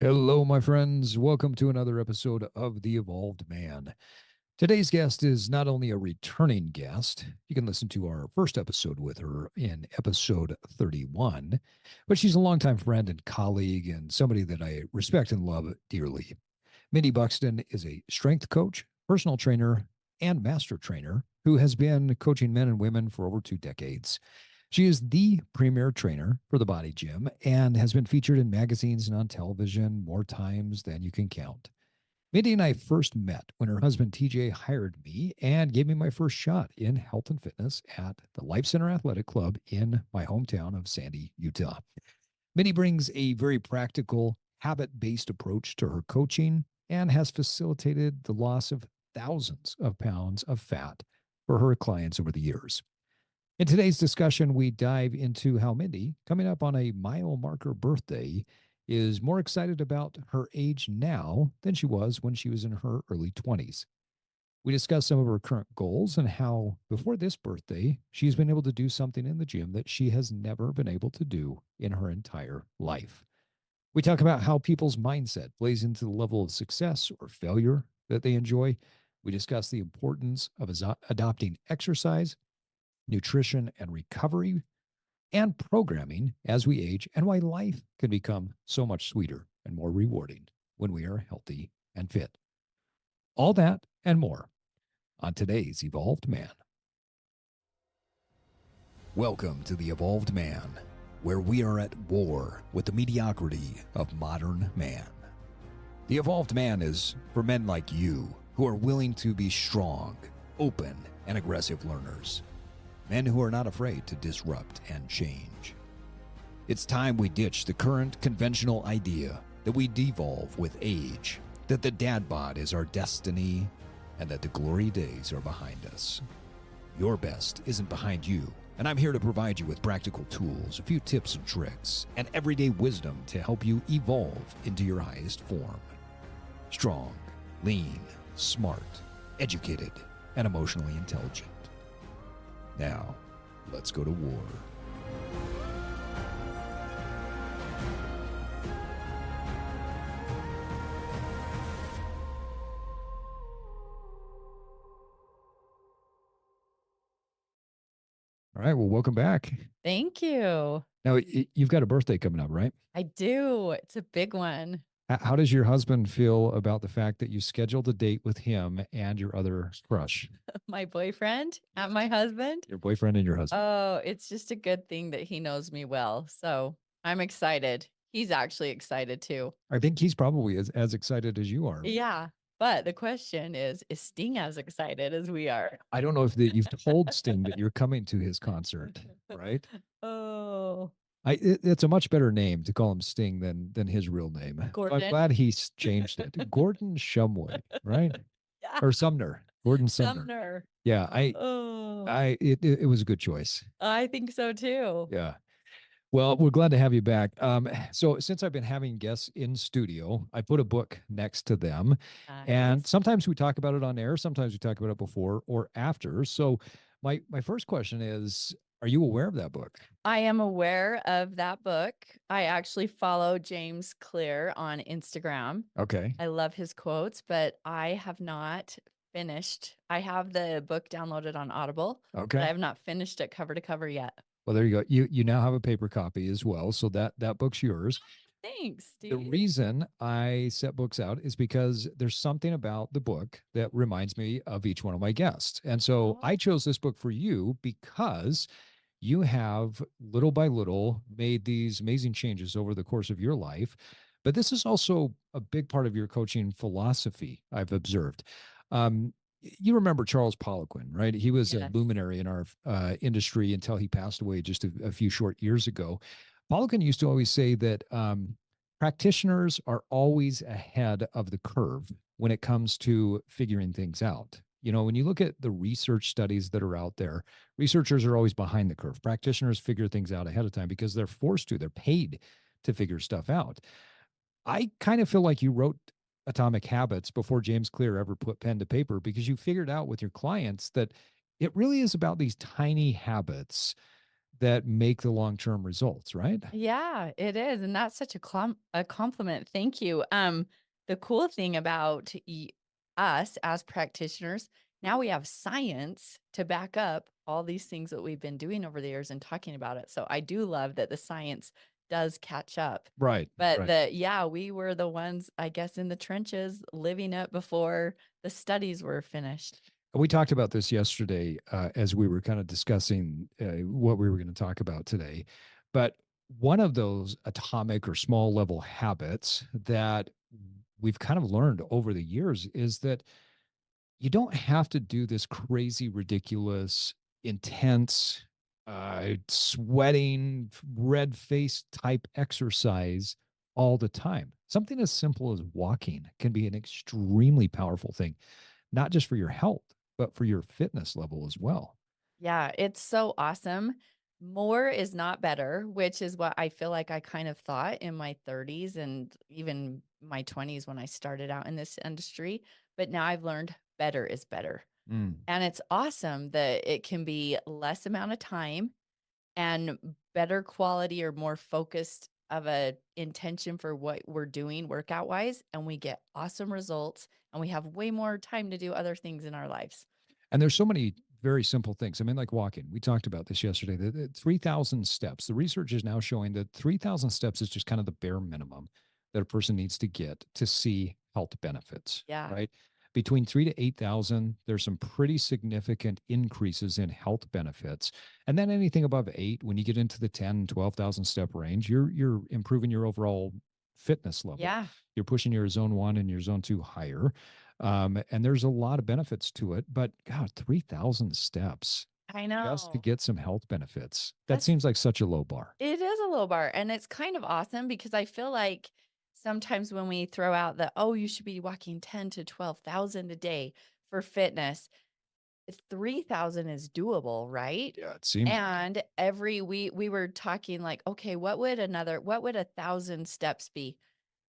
Hello, my friends. Welcome to another episode of The Evolved Man. Today's guest is not only a returning guest, you can listen to our first episode with her in episode 31, but she's a longtime friend and colleague and somebody that I respect and love dearly. Mindy Buxton is a strength coach, personal trainer, and master trainer who has been coaching men and women for over 2 decades. She is the premier trainer for the Body Gym and has been featured in magazines and on television more times than you can count. Mindy and I first met when her husband TJ hired me and gave me my first shot in health and fitness at the Life Center Athletic Club in my hometown of Sandy, Utah. Mindy brings a very practical, habit based approach to her coaching and has facilitated the loss of thousands of pounds of fat for her clients over the years. In today's discussion, we dive into how Mindy, coming up on a mile marker birthday, is more excited about her age now than she was when she was in her early 20s. We discuss some of her current goals and how, before this birthday, she's been able to do something in the gym that she has never been able to do in her entire life. We talk about how people's mindset plays into the level of success or failure that they enjoy. We discuss the importance of adopting exercise, nutrition and recovery, and programming as we age, and why life can become so much sweeter and more rewarding when we are healthy and fit. All that and more on today's Evolved Man. Welcome to the Evolved Man, where we are at war with the mediocrity of modern man. The Evolved Man is for men like you who are willing to be strong, open, and aggressive learners. Men who are not afraid to disrupt and change. It's time we ditch the current conventional idea that we devolve with age, that the dad bod is our destiny, and that the glory days are behind us. Your best isn't behind you, and I'm here to provide you with practical tools, a few tips and tricks, and everyday wisdom to help you evolve into your highest form. Strong, lean, smart, educated, and emotionally intelligent. Now, let's go to war. All right, well, welcome back. Thank you. Now, you've got a birthday coming up, right? I do. It's a big one. How does your husband feel about the fact that you scheduled a date with him and your other crush? My boyfriend and my husband. Your boyfriend and your husband. Oh, it's just a good thing that he knows me well. So I'm excited. He's actually excited too. I think he's probably as excited as you are. Yeah. But the question is Sting as excited as we are? I don't know if you've told Sting that you're coming to his concert, right? Oh, It's a much better name to call him Sting than his real name. So I'm Gordon. glad he's changed it. Gordon Shumway, right? Yeah. Or Sumner. Gordon Sumner. Sumner. Yeah, Oh, it was a good choice. I think so too. Yeah. Well, we're glad to have you back. So since I've been having guests in studio, I put a book next to them, and Nice. sometimes we talk about it on air, sometimes we talk about it before or after. So my first question is, are you aware of that book? I am aware of that book. I actually follow James Clear on Instagram. Okay. I love his quotes, but I have not finished. I have the book downloaded on Audible, but I Okay. have not finished it cover to cover yet. Well, there you go. You now have a paper copy as well, so that book's yours. Thanks, The Steve. reason I set books out is because there's something about the book that reminds me of each one of my guests. And so I chose this book for you because you have little by little made these amazing changes over the course of your life. But this is also a big part of your coaching philosophy, I've observed. You remember Charles Poliquin, right? He was a Yes. luminary in our industry until he passed away just a few short years ago. Poliquin used to always say that practitioners are always ahead of the curve when it comes to figuring things out. You know, when you look at the research studies that are out there, researchers are always behind the curve. Practitioners figure things out ahead of time because they're forced to, they're paid to figure stuff out. I kind of feel like you wrote Atomic Habits before James Clear ever put pen to paper because you figured out with your clients that it really is about these tiny habits that make the long-term results, right? Yeah, it is, and that's such a compliment. Thank you. The cool thing about us as practitioners, now we have science to back up all these things that we've been doing over the years and talking about it. So I do love that the science does catch up. Right, But right. yeah, we were the ones, I guess, in the trenches living it before the studies were finished. We talked about this yesterday as we were kind of discussing what we were going to talk about today. But one of those atomic or small level habits that we've kind of learned over the years is that you don't have to do this crazy, ridiculous, intense, sweating, red face type exercise all the time. Something as simple as walking can be an extremely powerful thing, not just for your health, but for your fitness level as well. Yeah, it's so awesome. More is not better, which is what I feel like I kind of thought in my 30s and even my 20s when I started out in this industry. But now I've learned better is better. Mm. And it's awesome that it can be less amount of time and better quality or more focused of a intention for what we're doing workout wise. And we get awesome results and we have way more time to do other things in our lives. And there's so many very simple things. I mean, like walking. We talked about this yesterday. The 3,000 steps. The research is now showing that 3,000 steps is just kind of the bare minimum that a person needs to get to see health benefits, Yeah. right? Between 3 to 8,000, there's some pretty significant increases in health benefits. And then anything above 8, when you get into the 10, 12,000 step range, you're improving your overall fitness level. Yeah. You're pushing your zone 1 and your zone 2 higher. And there's a lot of benefits to it, but God, 3,000 steps I just to know. get some health benefits. That That's seems like such a low bar. it is a low bar, and it's kind of awesome because I feel like sometimes when we throw out the, "Oh, you should be walking 10 to 12,000 a day for fitness," 3,000 is doable, right? Yeah, it seems like it. And we were talking like, "Okay, what would 1,000 steps be?"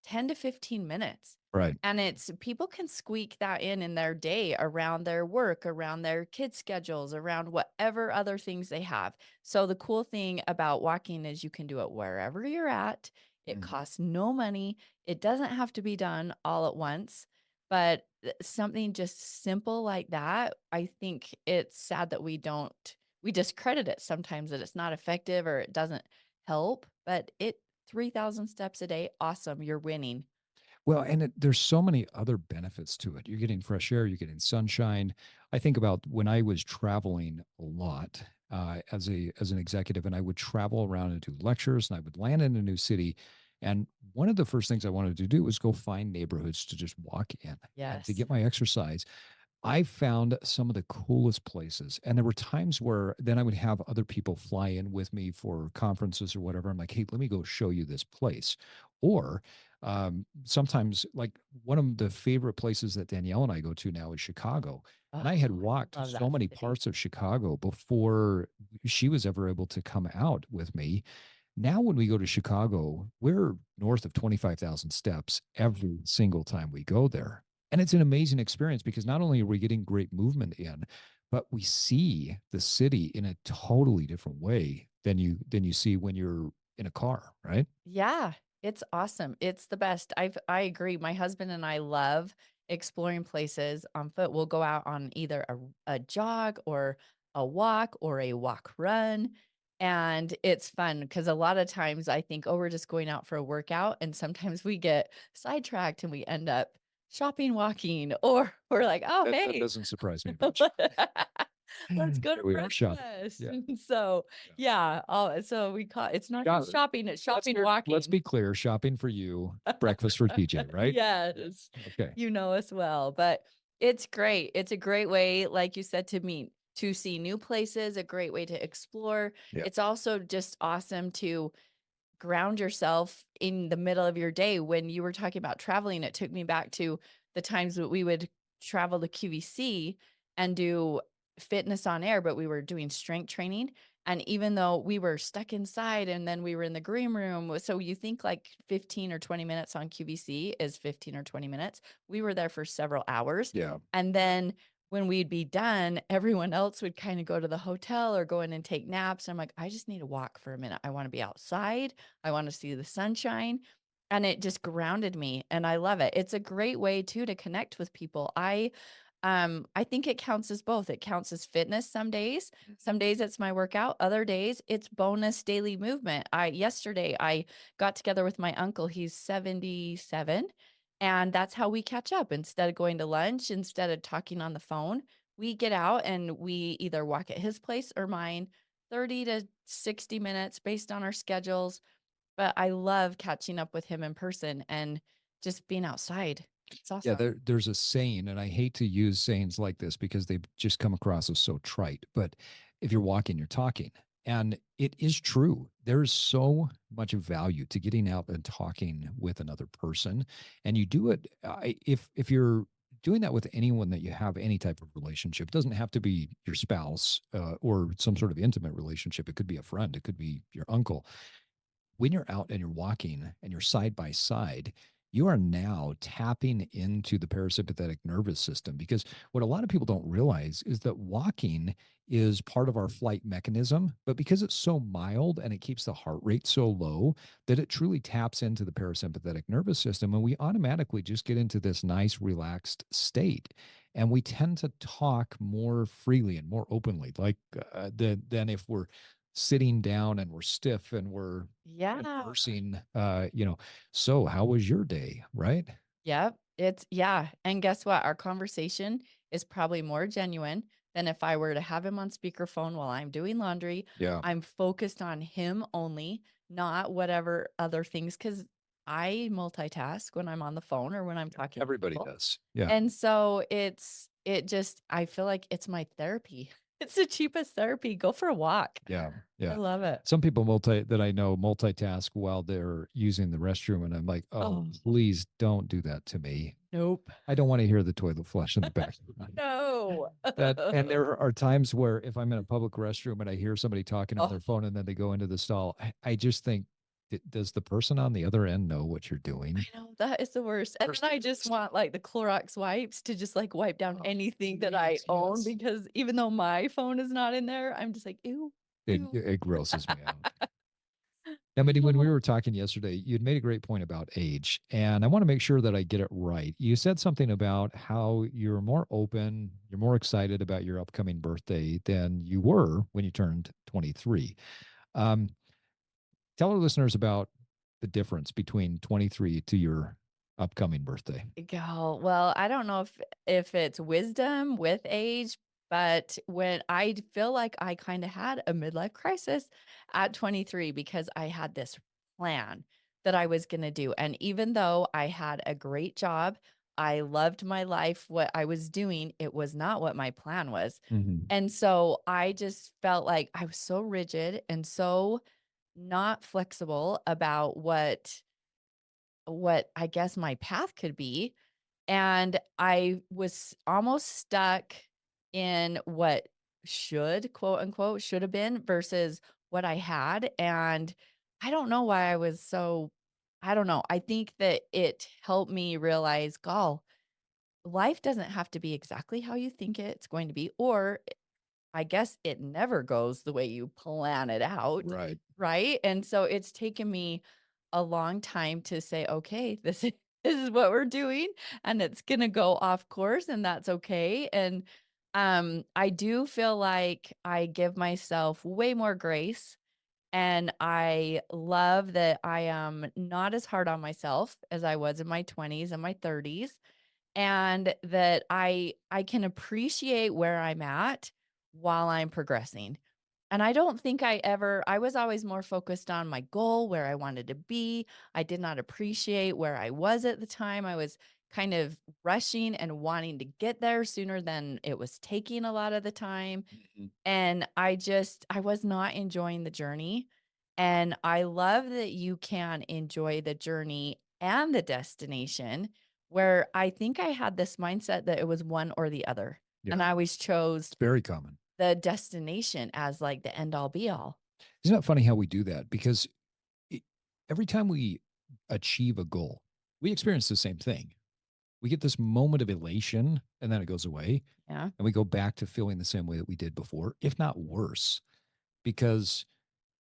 10 to 15 minutes. Right. And it's people can squeak that in their day around their work, around their kids' schedules, around whatever other things they have. So the cool thing about walking is you can do it wherever you're at. It Mhm. costs no money. It doesn't have to be done all at once. But something just simple like that, I think it's sad that we discredit it sometimes that it's not effective or it doesn't help, but it 3,000 steps a day, awesome, you're winning. Well, and there's so many other benefits to it. You're getting fresh air, you're getting sunshine. I think about when I was traveling a lot as an executive, and I would travel around and do lectures, and I would land in a new city. And one of the first things I wanted to do was go find neighborhoods to just walk in and to Yes. get my exercise. I found some of the coolest places. And there were times where then I would have other people fly in with me for conferences or whatever. I'm like, hey, let me go show you this place. Or sometimes, like one of the favorite places that Danielle and I go to now is Chicago. And I had Oh, walked I love so that many city. parts of Chicago before she was ever able to come out with me. Now, when we go to Chicago, we're north of 25,000 steps every single time we go there. And it's an amazing experience because not only are we getting great movement in, but we see the city in a totally different way than you see when you're in a car, right? Yeah, it's awesome. It's the best. I agree. My husband and I love exploring places on foot. We'll go out on either a jog or a walk or a walk run. And it's fun because a lot of times I think, oh, we're just going out for a workout. And sometimes we get sidetracked and we end up shopping, walking, or we're like, oh, That hey, doesn't surprise me much. let's go to Here we are shopping. breakfast. Yeah. And so, Yeah. yeah, so we call it's not Shop- just shopping, it's shopping, let's walking. be clear, shopping for you, breakfast for TJ, right? Yeah. Yes, Okay. you know us well, but it's great. It's a great way, like you said, to meet, to see new places, a great way to explore. Yeah. It's also just awesome to ground yourself in the middle of your day. When you were talking about traveling, it took me back to the times that we would travel to QVC and do fitness on air, but we were doing strength training. And even though we were stuck inside and then we were in the green room, so you think like 15 or 20 minutes on QVC is 15 or 20 minutes. We were there for several hours. Yeah. And then when we'd be done, everyone else would kinda go to the hotel or go in and take naps. I'm like, "I just need to walk for a minute. I wanna be outside. I wanna see the sunshine." And it just grounded me, and I love it. It's a great way too to connect with people. I think it counts as both. It counts as fitness some days. Some days it's my workout, other days it's bonus daily movement. I yesterday I got together with my uncle, he's 77, and that's how we catch up. Instead of going to lunch, instead of talking on the phone, we get out and we either walk at his place or mine, 30 to 60 minutes based on our schedules. But I love catching up with him in person and just being outside. It's Yeah, awesome. there's a saying, and I hate to use sayings like this because they just come across as so trite. But if you're walking, you're talking. And it is true. There's so much value to getting out and talking with another person. And you do it if you're doing that with anyone that you have any type of relationship. It doesn't have to be your spouse or some sort of intimate relationship. It could be a friend, it could be your uncle. When you're out and you're walking and you're side by side, you are now tapping into the parasympathetic nervous system, because what a lot of people don't realize is that walking is part of our flight mechanism, but because it's so mild and it keeps the heart rate so low, that it truly taps into the parasympathetic nervous system, and we automatically just get into this nice relaxed state, and we tend to talk more freely and more openly, like than if we're sitting down and we're stiff and we're Yeah. conversing, so how was your day, right? Yep. It's yeah, and guess what? Our conversation is probably more genuine than if I were to have him on speakerphone while I'm doing laundry. Yeah, I'm focused on him only, not whatever other things, because I multitask when I'm on the phone or when I'm talking to everybody people. does. Yeah, And so it just I feel like it's my therapy. It's the cheapest therapy. Go for a walk. yeah, I yeah. love it. Some people that I know multitask while they're using the restroom, and I'm like, oh, Oh, please don't do that to me. nope. I don't want to hear the toilet flush in the background. No. That, and there are times where if I'm in a public restroom and I hear somebody talking on Oh, their phone and then they go into the stall, I just think, does the person on the other end know what you're I doing? know, that is the worst, and Where's then the I just worst? want, like, the Clorox wipes to just, like, wipe down Oh, anything that I please, own yes. because even though my phone is not in there, I'm just like, "Ew, ew." It grosses me out. Now, Mindy, when we Oh. were talking yesterday, you'd made a great point about age, and I want to make sure that I get it right. You said something about how you're more open, you're more excited about your upcoming birthday than you were when you turned 23. Um, Tell our listeners about the difference between 23 to your upcoming birthday. Go well, I don't know if it's wisdom with age, but when I feel like I kinda had a midlife crisis at 23 because I had this plan that I was gonna do, and even though I had a great job, I loved my life, what I was doing, it was not what my plan was, Mhm. and so I just felt like I was so rigid and so not flexible about what I guess my path could be, and I was almost stuck in what should, quote unquote, should have been versus what I had. And I don't know why I was so, I don't know. I think that it helped me realize, gall, life doesn't have to be exactly how you think it's going to be, or I guess it never goes the way you plan it out, Right. right? And so it's taken me a long time to say, "Okay, this is this is what we're doing, and it's gonna go off course, and that's okay." And, I do feel like I give myself way more grace, and I love that I am not as hard on myself as I was in my 20s and my 30s, and that I can appreciate where I'm at while I'm progressing. And I don't think I was always more focused on my goal, where I wanted to be. I did not appreciate where I was at the time. I was kind of rushing and wanting to get there sooner than it was taking a lot of the time. Mhm. And I was not enjoying the journey. And I love that you can enjoy the journey and the destination, where I think I had this mindset that it was one or the other. And Yeah. I always chose It's very common. the destination as like the end all be all. Isn't it funny how we do that? Because it, every time we achieve a goal, we experience the same thing. We get this moment of elation and then it goes away. Yeah. And we go back to feeling the same way that we did before, if not worse, because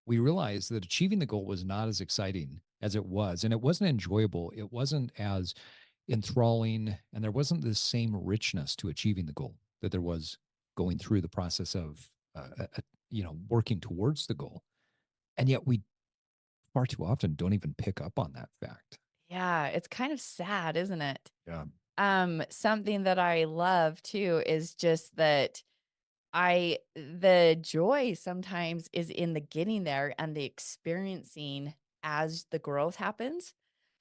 we realized that achieving the goal was not as exciting as it was. And it wasn't enjoyable. It wasn't as enthralling. And there wasn't the same richness to achieving the goal that there was going through the process of, working towards the goal. And yet we far too often don't even pick up on that fact. Yeah, it's kind of sad, isn't it? Yeah. Something that I love too is just that the joy sometimes is in the getting there and the experiencing as the growth happens.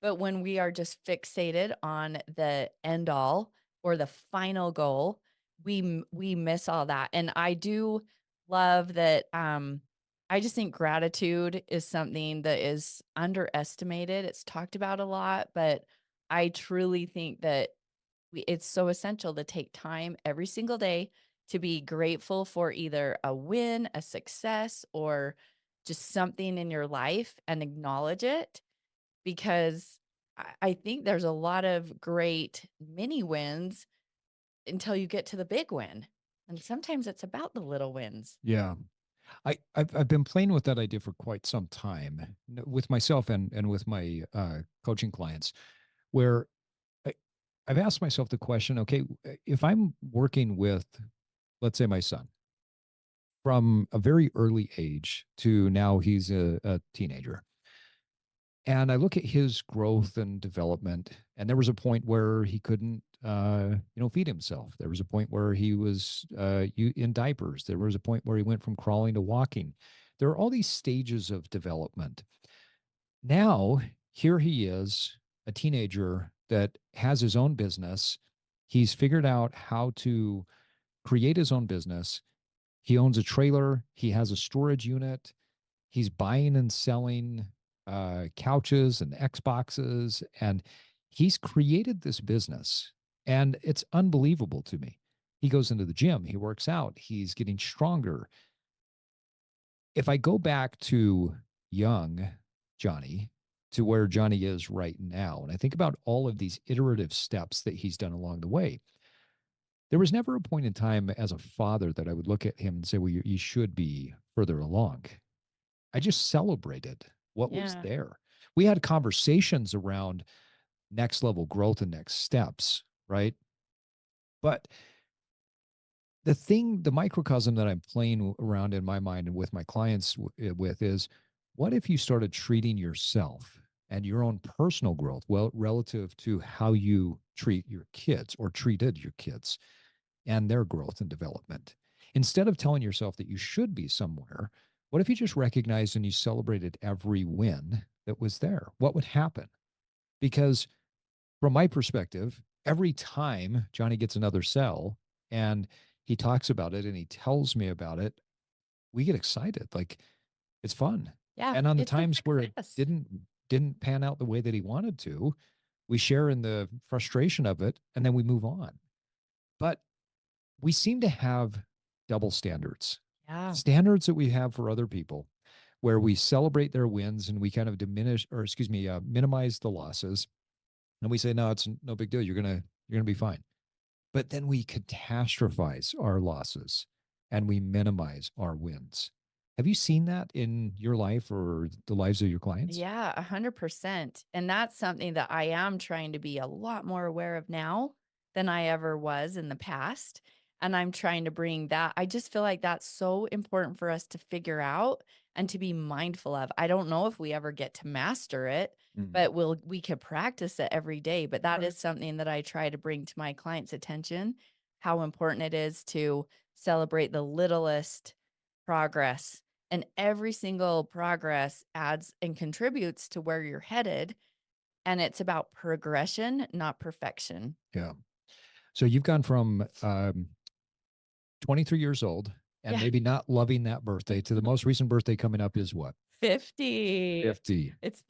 But when we are just fixated on the end all or the final goal, we miss all that. And I do love that. I just think gratitude is something that is underestimated. It's talked about a lot, but I truly think that it's so essential to take time every single day to be grateful for either a win, a success, or just something in your life and acknowledge it because I think there's a lot of great mini wins until you get to the big win. And sometimes it's about the little wins. Yeah. I've been playing with that idea for quite some time with myself and with my coaching clients, where I, I've asked myself the question: okay, if I'm working with, let's say, my son from a very early age to now he's a teenager, and I look at his growth and development, and there was a point where he couldn't, feed himself. There was a point where he was in diapers. There was a point where he went from crawling to walking. There are all these stages of development. Now, here he is, a teenager that has his own business. He's figured out how to create his own business. He owns a trailer. He has a storage unit. He's buying and selling couches and Xboxes, and he's created this business. And it's unbelievable to me. He goes into the gym, he works out, he's getting stronger. If I go back to young Johnny, to where Johnny is right now, and I think about all of these iterative steps that he's done along the way, there was never a point in time as a father that I would look at him and say, well, you should be further along. I just celebrated what was Yeah. there. We had conversations around next level growth and next steps, right? But the microcosm that I'm playing around in my mind and with my clients with is, what if you started treating yourself and your own personal growth well relative to how you treat your kids or treated your kids and their growth and development? Instead of telling yourself that you should be somewhere, what if you just recognized and you celebrated every win that was there? What would happen? Because from my perspective, every time Johnny gets another cell and he talks about it and he tells me about it, we get excited. Like, it's fun. Yeah. And on the It's a times where it success. didn't pan out the way that he wanted to, we share in the frustration of it and then we move on. But we seem to have double standards, Yeah. standards that we have for other people, where we celebrate their wins and we kind of minimize the losses. And we say, no, it's no big deal. You're gonna be fine. But then we catastrophize our losses and we minimize our wins. Have you seen that in your life or the lives of your clients? Yeah, 100%. And that's something that I am trying to be a lot more aware of now than I ever was in the past. And I'm trying to bring that. I just feel like that's so important for us to figure out and to be mindful of. I don't know if we ever get to master it, Mm. but we could practice it every day. But that Right. is something that I try to bring to my clients' attention, how important it is to celebrate the littlest progress, and every single progress adds and contributes to where you're headed. And it's about progression, not perfection. Yeah. So you've gone from 23 years old and Yeah. maybe not loving that birthday to the most recent birthday coming up is what? 50. 50. It's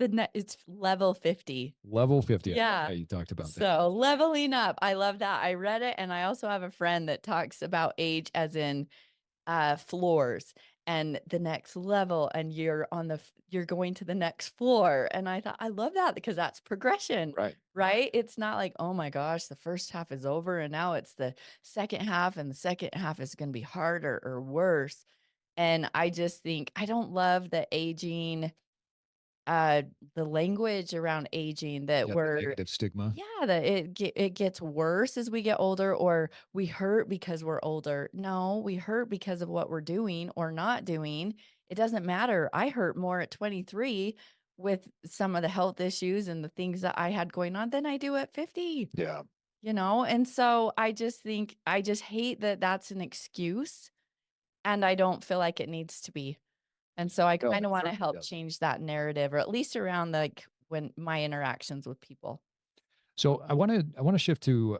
level 50. Level 50. Yeah. Yeah, you talked about that. So leveling up. I love that. I read it and I also have a friend that talks about age as in floors. and the next level, and you're going to the next floor. And I thought, I love that because that's progression, Right. right? It's not like, oh my gosh, the first half is over and now it's the second half, and the second half is going to be harder or worse. And I just think I don't love the aging, uh, the language around aging that Yeah, the we're negative stigma. yeah, that it gets worse as we get older, or we hurt because we're older. No, we hurt because of what we're doing or not doing. It doesn't matter. I hurt more at 23 with some of the health issues and the things that I had going on than I do at 50, Yeah. you know? And so I just think I just hate that that's an excuse, and I don't feel like it needs to be. And so I No, kinda it wanna certainly help doesn't. change that narrative, or at least around, like, when my interactions with people. So I want to shift to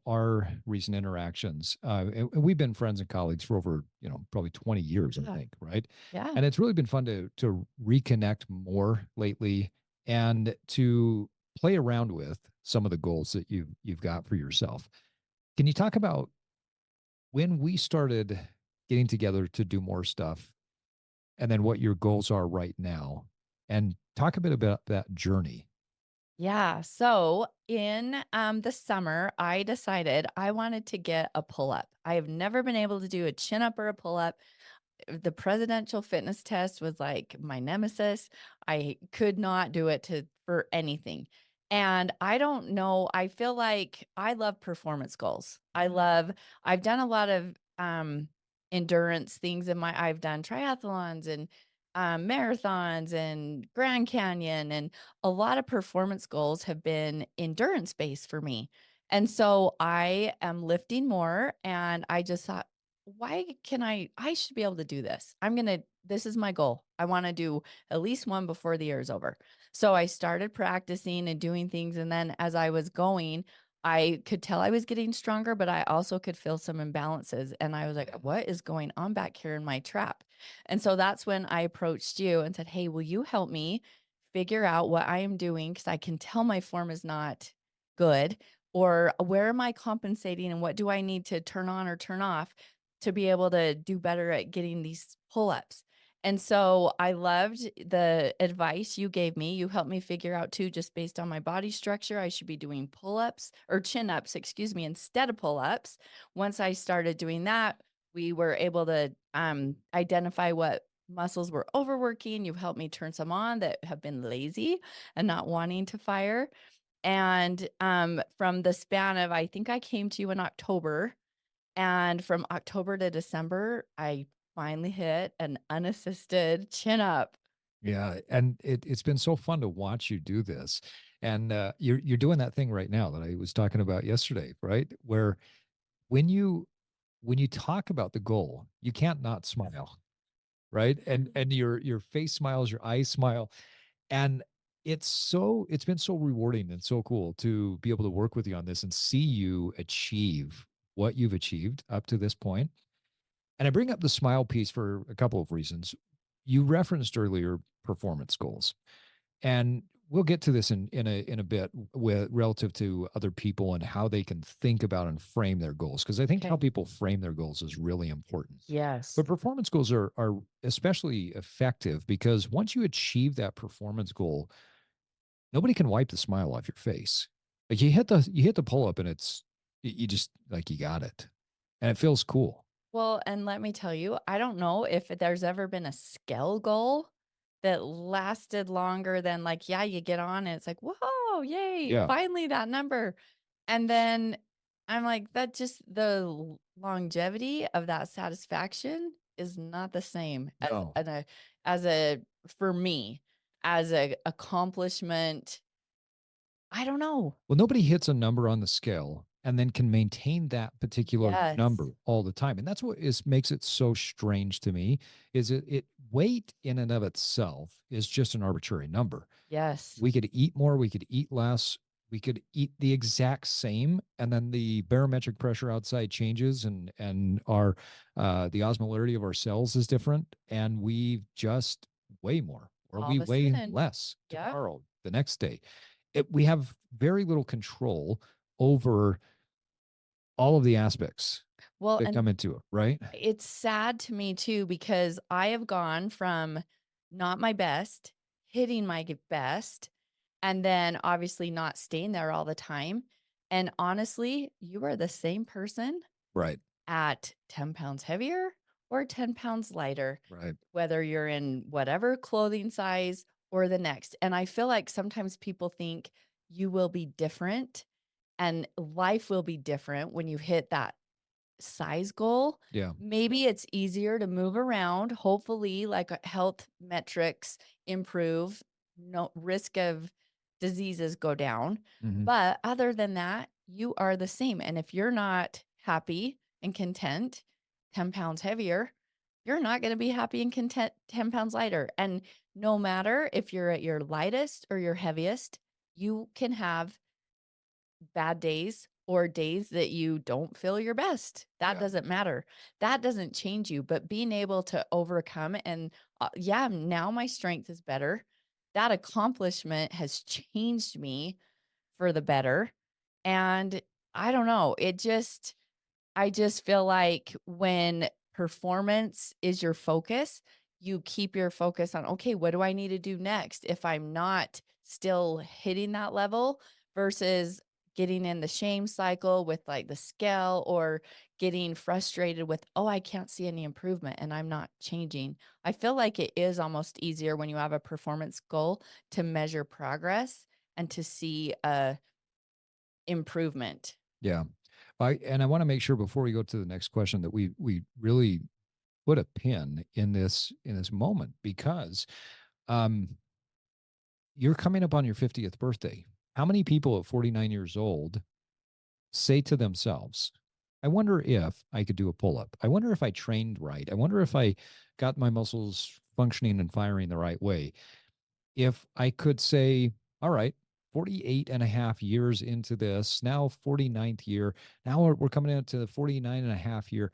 our recent interactions. And we've been friends and colleagues for over probably 20 years, I Yeah, think, right? yeah. And it's really been fun to reconnect more lately and to play around with some of the goals that you've got for yourself. Can you talk about when we started getting together to do more stuff, and then what your goals are right now, and talk a bit about that journey? Yeah, so in, the summer, I decided I wanted to get a pull-up. I have never been able to do a chin-up or a pull-up. The presidential fitness test was like my nemesis. I could not do it for anything. And I don't know, I feel like I love performance goals. I've done a lot of endurance things I've done triathlons and marathons and Grand Canyon, and a lot of performance goals have been endurance based for me. And so I am lifting more, and I just thought, I should be able to do this. This is my goal. I want to do at least one before the year is over. So I started practicing and doing things. And then as I was going, I could tell I was getting stronger, but I also could feel some imbalances. And I was like, what is going on back here in my trap? And so that's when I approached you and said, hey, will you help me figure out what I am doing? Because I can tell my form is not good. Or where am I compensating, and what do I need to turn on or turn off to be able to do better at getting these pull-ups? And so I loved the advice you gave me. You helped me figure out too, just based on my body structure, I should be doing pull-ups or chin-ups, excuse me, instead of pull-ups. Once I started doing that, we were able to identify what muscles were overworking. You've helped me turn some on that have been lazy and not wanting to fire. And from the span of, I think I came to you in October, and from October to December, I finally hit an unassisted chin up. Yeah, and it's been so fun to watch you do this. And you're doing that thing right now that I was talking about yesterday, right? Where when you when you talk about the goal, you can't not smile, right? And your face smiles, your eyes smile, and it's been so rewarding and so cool to be able to work with you on this and see you achieve what you've achieved up to this point. And I bring up the smile piece for a couple of reasons. You referenced earlier performance goals, and we'll get to this in a bit with relative to other people and how they can think about and frame their goals, because I think how Okay. people frame their goals is really important. Yes. But performance goals are especially effective because once you achieve that performance goal, nobody can wipe the smile off your face. Like you hit the pull up and you just like you got it, and it feels cool. Well, and let me tell you, I don't know if there's ever been a scale goal that lasted longer than, like, yeah, you get on and it's like, whoa, yay, Yeah. finally that number. And then I'm like, that just longevity of that satisfaction is not the same No. as a for me as a accomplishment. I don't know. Well, nobody hits a number on the scale and then can maintain that particular Yes. number all the time. And that's what is makes it so strange to me is it weight in and of itself is just an arbitrary number. Yes. We could eat more, we could eat less, we could eat the exact same, and then the barometric pressure outside changes, and our the osmolarity of our cells is different, and we just weigh more or All we of a weigh sudden. less Yep. tomorrow, the next day. We have very little control over all of the aspects. Well, that and come into it, right? it's sad to me too because I have gone from not my best, hitting my best, and then obviously not staying there all the time. And honestly, you are the same person Right. at 10 pounds heavier or 10 pounds lighter, Right. whether you're in whatever clothing size or the next. And I feel like sometimes people think you will be different and life will be different when you hit that size goal. Yeah. Maybe it's easier to move around. Hopefully, like health metrics improve, no risk of diseases go down. Mhm. But other than that, you are the same. And if you're not happy and content, 10 pounds heavier, you're not going to be happy and content 10 pounds lighter. And no matter if you're at your lightest or your heaviest, you can have bad days or days that you don't feel your best. That Yeah. doesn't matter. That doesn't change you, but being able to overcome and yeah, now my strength is better. That accomplishment has changed me for the better. And I don't know, I just feel like when performance is your focus, you keep your focus on, okay, what do I need to do next if I'm not still hitting that level versus getting in the shame cycle with like the scale or getting frustrated with, oh, I can't see any improvement and I'm not changing. I feel like it is almost easier when you have a performance goal to measure progress and to see a improvement. Yeah. I want to make sure before we go to the next question that we really put a pin in this moment because um you're coming up on your 50th birthday. How many people at 49 years old say to themselves, I wonder if I could do a pull up. I wonder if I trained right. I wonder if I got my muscles functioning and firing the right way. If I could say, all right, 48 and a half years into this, now 49th year, now we're coming into the 49 and a half year.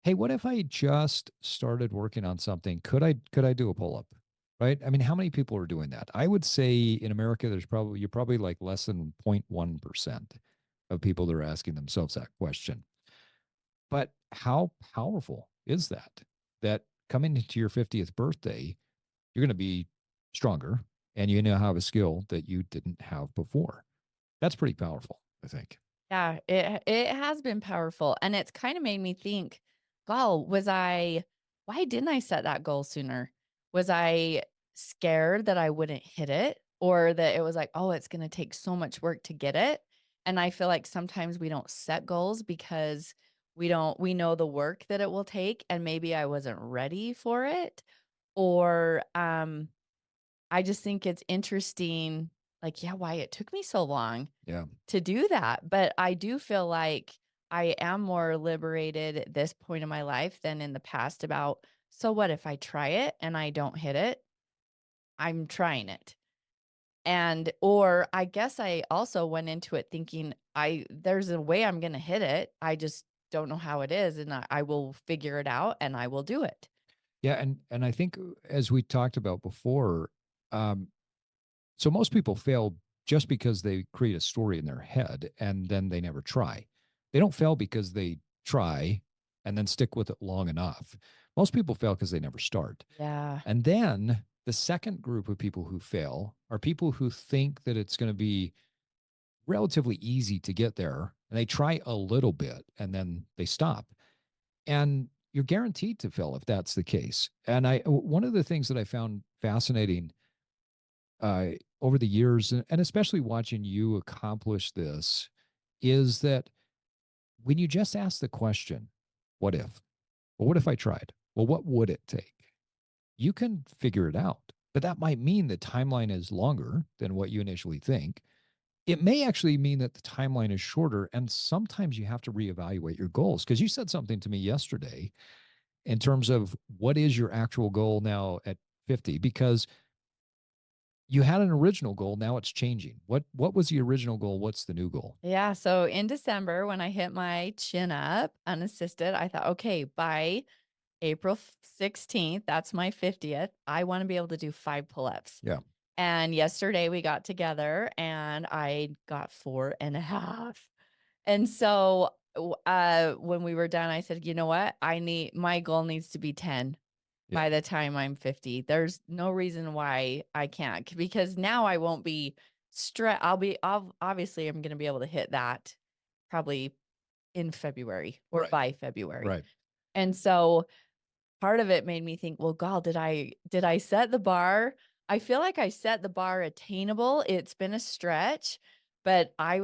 Hey, what if I just started working on something? Could I do a pull up? Right? I mean, how many people are doing that? I would say in America, you're probably like less than 0.1% of people that are asking themselves that question. But how powerful is that? That coming into your 50th birthday, you're going to be stronger and you now have a skill that you didn't have before. That's pretty powerful, I think. Yeah, it has been powerful, and it's kinda made me think, "Gall, why didn't I set that goal sooner? Was I scared that I wouldn't hit it, or that it was like, oh, it's gonna take so much work to get it?" And I feel like sometimes we don't set goals because we know the work that it will take, and maybe I wasn't ready for it, or, I just think it's interesting, like, yeah, why it took me so long Yeah. to do that, but I do feel like I am more liberated at this point in my life than in the past about, so what if I try it and I don't hit it? I'm trying it. And or I guess I also went into it thinking there's a way I'm going to hit it. I just don't know how it is and I will figure it out and I will do it. Yeah. And I think as we talked about before, um, so most people fail just because they create a story in their head and then they never try. They don't fail because they try and then stick with it long enough. Most people fail because they never start. Yeah. And then the second group of people who fail are people who think that it's going to be relatively easy to get there and they try a little bit and then they stop. And you're guaranteed to fail if that's the case. And one of the things that I found fascinating uh, over the years, and especially watching you accomplish this, is that when you just ask the question, what if? Well, what if I tried? Well, what would it take? You can figure it out. But that might mean the timeline is longer than what you initially think. It may actually mean that the timeline is shorter. And sometimes you have to reevaluate your goals. Because you said something to me yesterday in terms of what is your actual goal now at 50? Because you had an original goal, now it's changing. What was the original goal? What's the new goal? Yeah, so in December when I hit my chin up unassisted, I thought, okay, by April 16th, that's my 50th, I wanna be able to do 5 pull-ups. Yeah. And yesterday we got together and I got 4.5. And so, when we were done, I said, "You know what? My goal needs to be 10 Yeah. by the time I'm 50. There's no reason why I can't because now I won't be obviously I'm gonna be able to hit that probably in February or Right. by February." Right. And so part of it made me think, "Well, God, did I set the bar?" I feel like I set the bar attainable. It's been a stretch, but I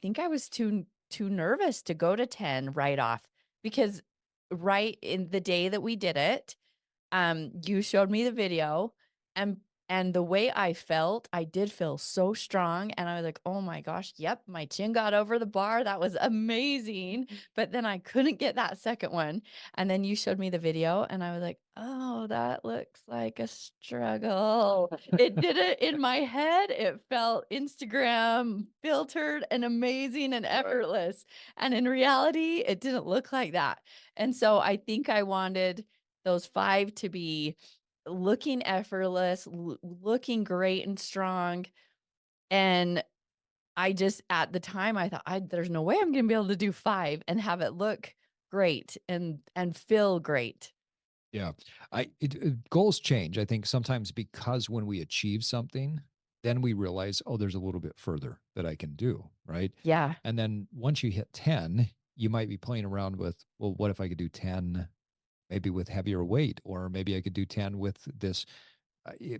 think I was too nervous to go to 10 right off because right in the day that we did it, you showed me the video and the way I felt, I did feel so strong and I was like, "Oh my gosh, yep, my chin got over the bar. That was amazing." But then I couldn't get that second one. And then you showed me the video and I was like, "Oh, that looks like a struggle." It did it in my head. It felt Instagram filtered and amazing and effortless. And in reality, it didn't look like that. And so I think I wanted those 5 to be looking effortless, looking great and strong, and I just at the time, I thought, there's no way I'm gonna be able to do 5 and have it look great and feel great." Yeah. Goals change. I think sometimes because when we achieve something, then we realize, oh, there's a little bit further that I can do. Right. Yeah, And then once you hit 10, you might be playing around with, well, what if I could do 10 maybe with heavier weight, or maybe I could do 10 with this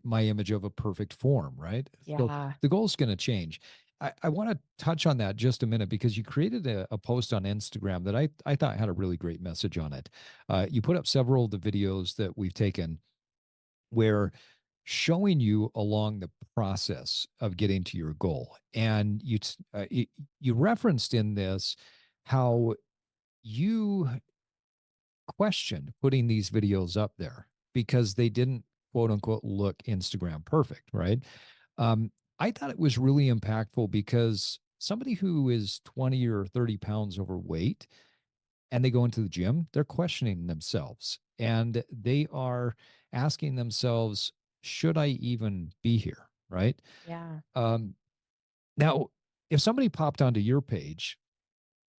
my image of a perfect form, right? So yeah. the goal is going to change. I want to touch on that just a minute because you created a post on Instagram that I thought had a really great message on it. You put up several of the videos that we've taken where showing you along the process of getting to your goal. And you referenced in this how you questioned putting these videos up there because they didn't quote unquote look Instagram perfect, right? I thought it was really impactful because somebody who is 20 or 30 pounds overweight and they go into the gym, they're questioning themselves and they are asking themselves, should I even be here? Right. Yeah. Um, Now, if somebody popped onto your page,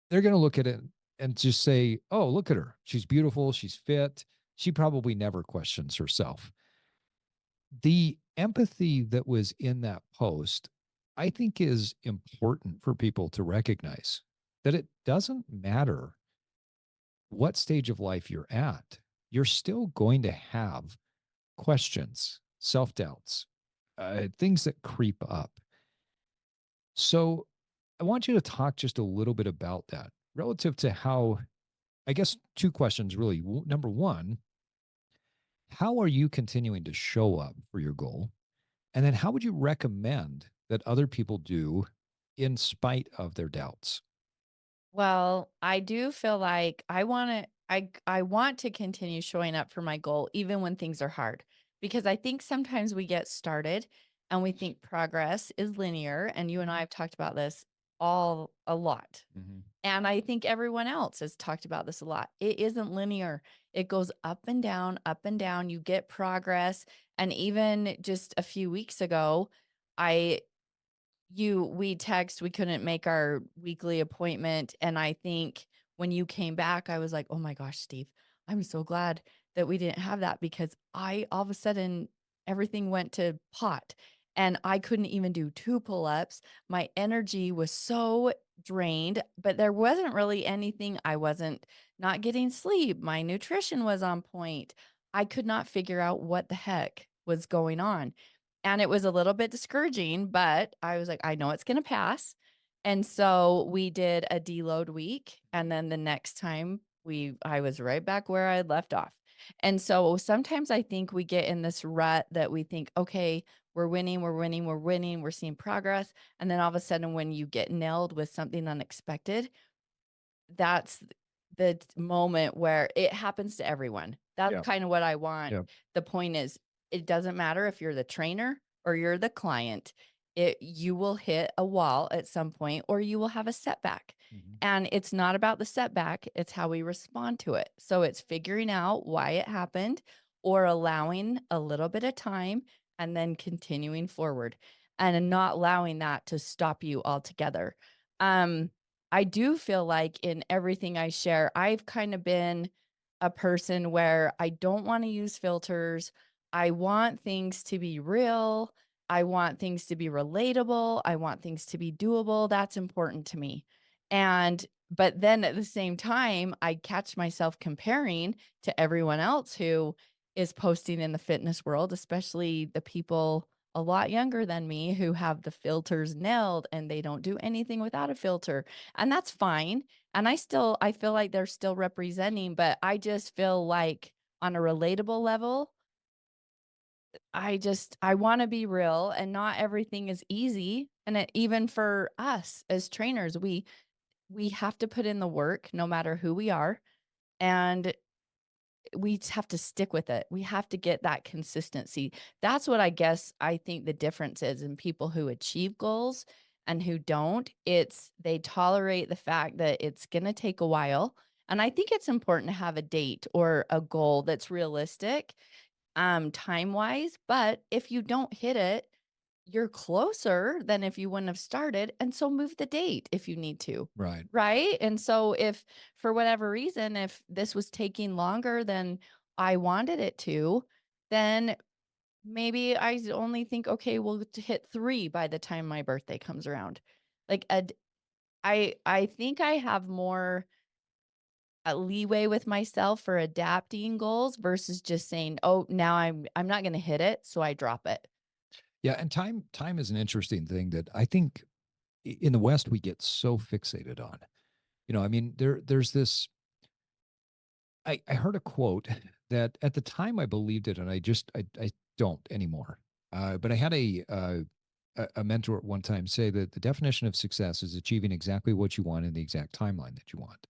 they're going to look at it and just say, oh, look at her. She's beautiful. She's fit. She probably never questions herself. The empathy that was in that post, I think, is important for people to recognize that it doesn't matter what stage of life you're at, you're still going to have questions, self doubts, things that creep up. So I want you to talk just a little bit about that relative to how, I guess, two questions really. Number one, how are you continuing to show up for your goal? And then how would you recommend that other people do in spite of their doubts? Well, I do feel like I want to continue showing up for my goal even when things are hard because I think sometimes we get started and we think progress is linear and you and I have talked about this all a lot. Hmm. And I think everyone else has talked about this a lot. It isn't linear. It goes up and down, up and down. You get progress. And even just a few weeks ago, I we couldn't make our weekly appointment, and I think when you came back, I was like, "Oh my gosh, Steve, I'm so glad that we didn't have that because I all of a sudden everything went to pot and I couldn't even do 2 pull-ups. My energy was so drained, but there wasn't really anything. I wasn't not getting sleep. My nutrition was on point. I could not figure out what the heck was going on. And it was a little bit discouraging, but I was like, "I know it's gonna pass." And so we did a deload week, and then the next time I was right back where I had left off. And so sometimes I think we get in this rut that we think, "Okay, we're winning, we're winning, we're winning, we're seeing progress." And then all of a sudden when you get nailed with something unexpected, that's the moment where it happens to everyone. That's Yeah. kinda what I want. Yeah. The point is, it doesn't matter if you're the trainer or you're the client. You will hit a wall at some point or you will have a setback. Hmm. And it's not about the setback, it's how we respond to it. So it's figuring out why it happened or allowing a little bit of time and then continuing forward and not allowing that to stop you altogether. Um I do feel like in everything I share, I've kind of been a person where I don't want to use filters. I want things to be real. I want things to be relatable. I want things to be doable. That's important to me. And, but then at the same time, I catch myself comparing to everyone else who is posting in the fitness world, especially the people a lot younger than me who have the filters nailed and they don't do anything without a filter, and that's fine, and I feel like they're still representing, but I just feel like on a relatable level, I wanna be real, and not everything is easy, and even for us as trainers, we have to put in the work no matter who we are, and we just have to stick with it. We have to get that consistency. That's what I guess I think the difference is in people who achieve goals and who don't. It's they tolerate the fact that it's going to take a while. And I think it's important to have a date or a goal that's realistic, time wise. But if you don't hit it, you're closer than if you wouldn't have started, and so move the date if you need to, Right. right? And so if for whatever reason, if this was taking longer than I wanted it to, then maybe only think, "Okay, we'll to hit 3 by the time my birthday comes around." Like, I think I have more, leeway with myself for adapting goals versus just saying, "Oh, now I'm not gonna hit it, so I drop it." Yeah, and time is an interesting thing that I think in the West we get so fixated on. I mean, there's this. I heard a quote that at the time I believed it, and I don't anymore. But I had a mentor at one time say that the definition of success is achieving exactly what you want in the exact timeline that you want.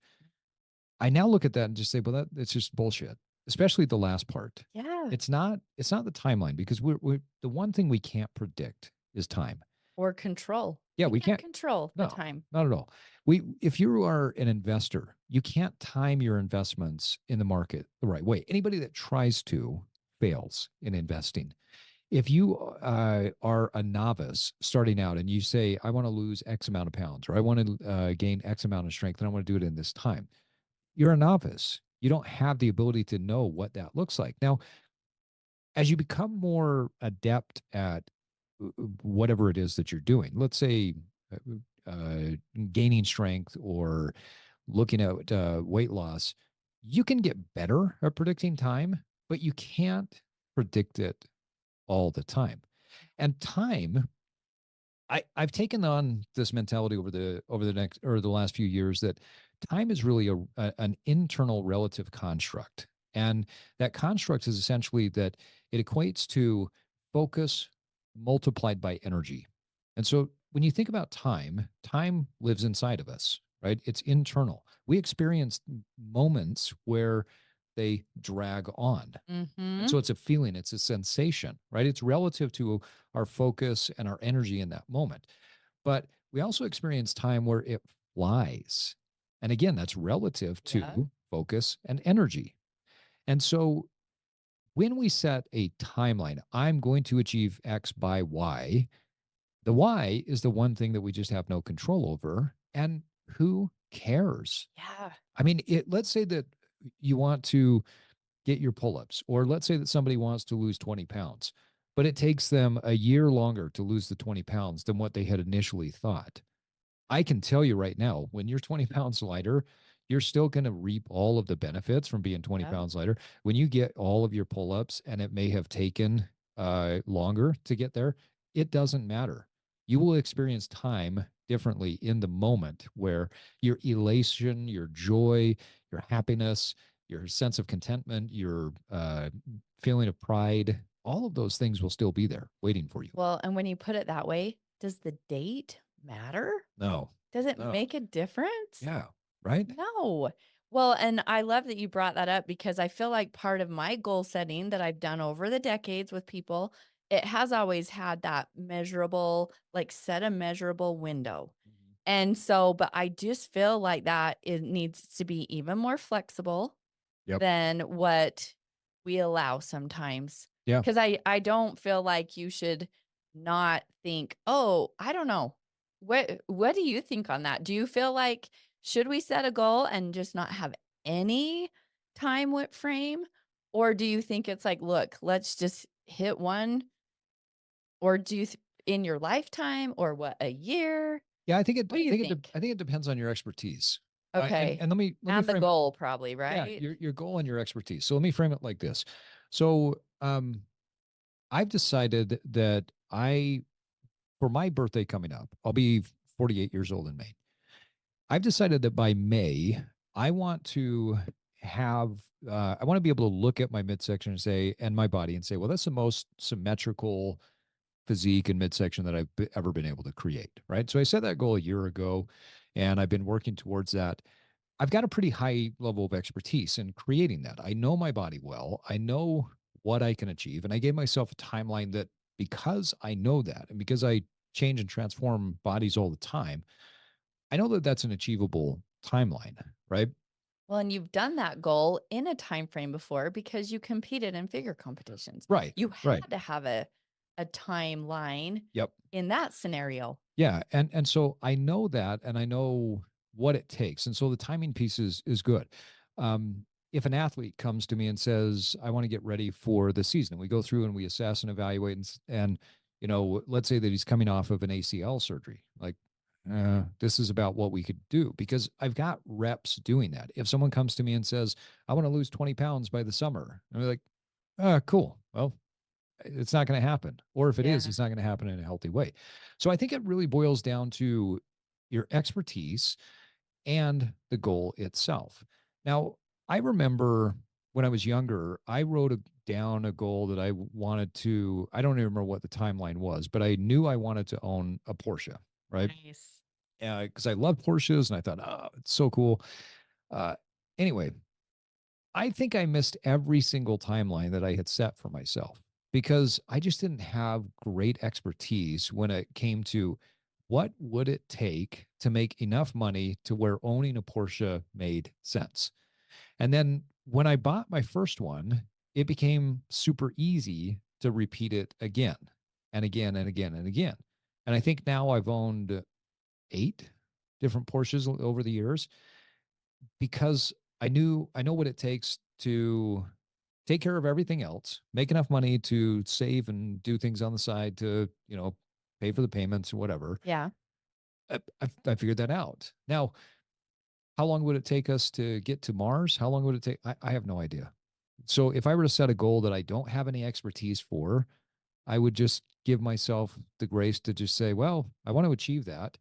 I now look at that and just say, well, that's just bullshit. Especially the last part. Yeah. It's not the timeline because we're the one thing we can't predict is time. Or control. Yeah, We we can't can't. control the No, time. not at all. If you are an investor, you can't time your investments in the market the right way. Anybody that tries to fails in investing. If you are a novice starting out and you say, I want to lose X amount of pounds or I want to gain X amount of strength and I want to do it in this time, you're a novice. You don't have the ability to know what that looks like. Now, as you become more adept at whatever it is that you're doing, let's say gaining strength or looking at weight loss, you can get better at predicting time, but you can't predict it all the time. And time, I've taken on this mentality over the last few years that time is really an internal relative construct. And that construct is essentially that it equates to focus multiplied by energy. And so when you think about time, time lives inside of us, right? It's internal. We experience moments where they drag on. And Mhm. so it's a feeling, it's a sensation, right? It's relative to our focus and our energy in that moment. But we also experience time where it flies. And again, that's relative Yeah. to focus and energy. And so when we set a timeline, I'm going to achieve X by Y, the Y is the one thing that we just have no control over. And who cares? Yeah. I mean, let's say that you want to get your pull-ups, or let's say that somebody wants to lose 20 pounds, but it takes them a year longer to lose the 20 pounds than what they had initially thought. I can tell you right now, when you're 20 pounds lighter, you're still going to reap all of the benefits from being 20 Yep. pounds lighter. When you get all of your pull ups and it may have taken longer to get there, it doesn't matter. You will experience time differently in the moment where your elation, your joy, your happiness, your sense of contentment, your feeling of pride, all of those things will still be there waiting for you. Well, and when you put it that way, does the date matter? No, Does it no. make a difference? Yeah. Right. No. Well, and I love that you brought that up because I feel like part of my goal setting that I've done over the decades with people, it has always had that measurable, like set a measurable window. Mhm. And so, but I just feel like that it needs to be even more flexible Yep. than what we allow sometimes. Yeah. Because I don't feel like you should not think, "Oh, I don't know. what do you think on that? Do you feel like should we set a goal and just not have any frame? Or do you think it's like, look, let's just hit one, or do you in your lifetime, or what, a year? Yeah, I think it What do you think? I think it depends on your expertise. And Okay. let me And the frame goal probably, yeah, right? your goal and your expertise. So let me frame it like this. So I've decided that I for my birthday coming up, I'll be 48 years old in May. I've decided that by May, I want to I want to be able to look at my midsection and say, and my body and say, well, that's the most symmetrical physique and midsection that ever been able to create. Right. So I set that goal a year ago and I've been working towards that. I've got a pretty high level of expertise in creating that. I know my body well. I know what I can achieve. And I gave myself a timeline that because I know that and because I change and transform bodies all the time, I know that that's an achievable timeline, right? Well, and you've done that goal in a time frame before because you competed in figure competitions. Right. You Right. had to have a timeline Yep. in that scenario. Yeah. And so I know that and I know what it takes. And so the timing piece is good. If an athlete comes to me and says, I want to get ready for the season, we go through and we assess and evaluate and you know, let's say that he's coming off of an ACL surgery. Like, this is about what we could do because I've got reps doing that. If someone comes to me and says, I want to lose 20 pounds by the summer, I'm like, cool. Well, it's not going to happen. Or if it is, Yeah. it's not going to happen in a healthy way. So I think it really boils down to your expertise and the goal itself. Now, I remember when I was younger, I wrote down a goal that I wanted to, I don't even remember what the timeline was, but I knew I wanted to own a Porsche, right? Nice. Because I love Porsches and I thought, oh, it's so cool. Uh, anyway, I think I missed every single timeline that I had set for myself because I just didn't have great expertise when it came to what would it take to make enough money to where owning a Porsche made sense. And then when I bought my first one, it became super easy to repeat it again and again and again and again. And I think now I've owned 8 different Porsches over the years because I know what it takes to take care of everything else, make enough money to save and do things on the side to, you know, pay for the payments or whatever. Yeah. I figured that out. Now, how long would it take us to get to Mars? How long would it take? I have no idea. So if I were to set a goal that I don't have any expertise for, I would just give myself the grace to just say, well, I want to achieve that.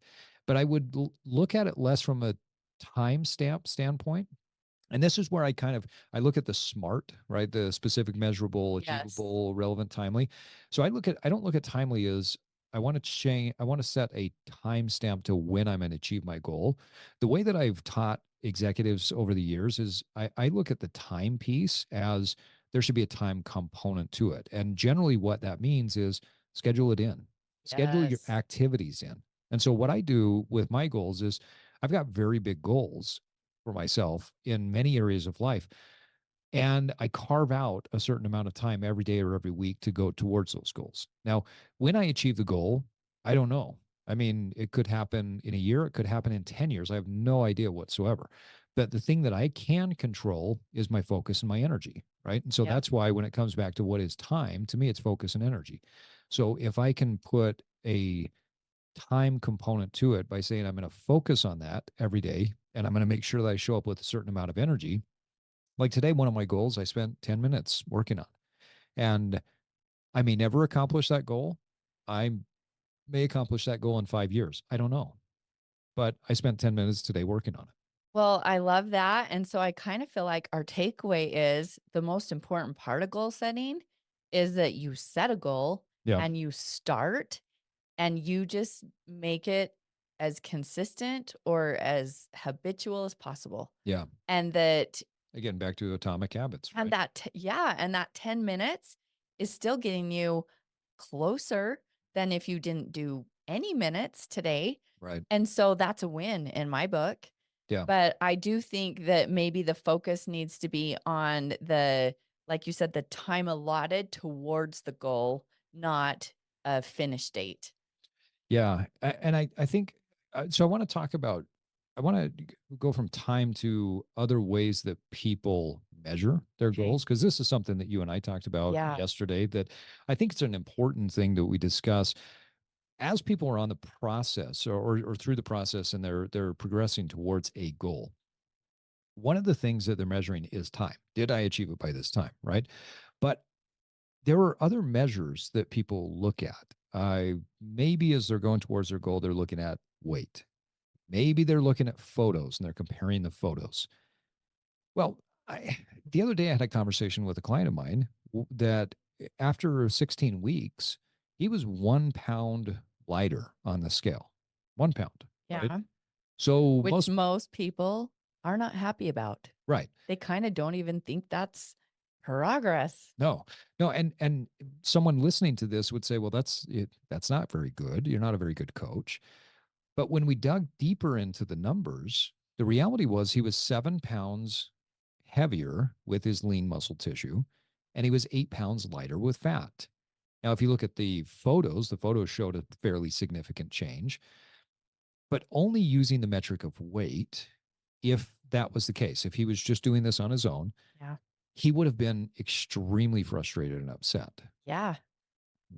But I would look at it less from a time stamp standpoint. And this is where I look at the SMART, right? The specific, measurable, Yes. achievable, relevant, timely. So I don't look at timely as I want to set a timestamp to when I'm going to achieve my goal. The way that I've taught executives over the years is I look at the time piece as there should be a time component to it. And generally what that means is schedule it in, schedule your Yes. activities in. And so what I do with my goals is I've got very big goals for myself in many areas of life. And I carve out a certain amount of time every day or every week to go towards those goals. Now, when I achieve the goal, I don't know. I mean, it could happen in a year, it could happen in 10 years. I have no idea whatsoever. But the thing that I can control is my focus and my energy, right? And so Yep. that's why when it comes back to what is time, to me, it's focus and energy. So if I can put a time component to it by saying I'm going to focus on that every day and I'm going to make sure that I show up with a certain amount of energy. Like today, one of my goals I spent 10 minutes working on. And I may never accomplish that goal. I may accomplish that goal in 5 years. I don't know. But I spent 10 minutes today working on it. Well, I love that. And so I kind of feel like our takeaway is the most important part of goal setting is that you set a goal Yeah. and you start and you just make it as consistent or as habitual as possible. Yeah. And that Again, back to atomic habits, and right? yeah, and that 10 minutes is still getting you closer than if you didn't do any minutes today. Right. And so that's a win in my book. Yeah. But I do think that maybe the focus needs to be on the, like you said, the time allotted towards the goal, not a finish date. Yeah, and I think so. I want to talk about. I want to go from time to other ways that people measure their Okay. goals, because this is something that you and I talked about Yeah. yesterday. That I think it's an important thing that we discuss as people are on the process or through the process, and they're progressing towards a goal. One of the things that they're measuring is time. Did I achieve it by this time? Right, but there are other measures that people look at. Maybe as they're going towards their goal, they're looking at weight. Maybe they're looking at photos and they're comparing the photos. Well, the other day I had a conversation with a client of mine that after 16 weeks, he was 1 pound lighter on the scale. 1 pound, right? Yeah. So Which most, most people are not happy about. right. They kinda don't even think that's progress. No, no, and someone listening to this would say, well, that's it. That's not very good. You're not a very good coach. But when we dug deeper into the numbers, the reality was he was 7 pounds heavier with his lean muscle tissue, and he was 8 pounds lighter with fat. Now, if you look at the photos showed a fairly significant change, but only using the metric of weight. If that was the case, if he was just doing this on his own, Yeah. he would have been extremely frustrated and upset. Yeah.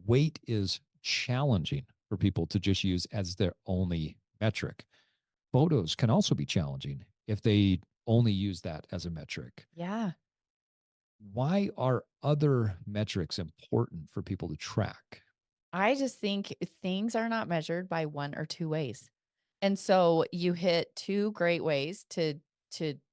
Weight is challenging for people to just use as their only metric. Photos can also be challenging if they only use that as a metric. Yeah. Why are other metrics important for people to track? I just think things are not measured by one or two ways. And so you hit two great ways to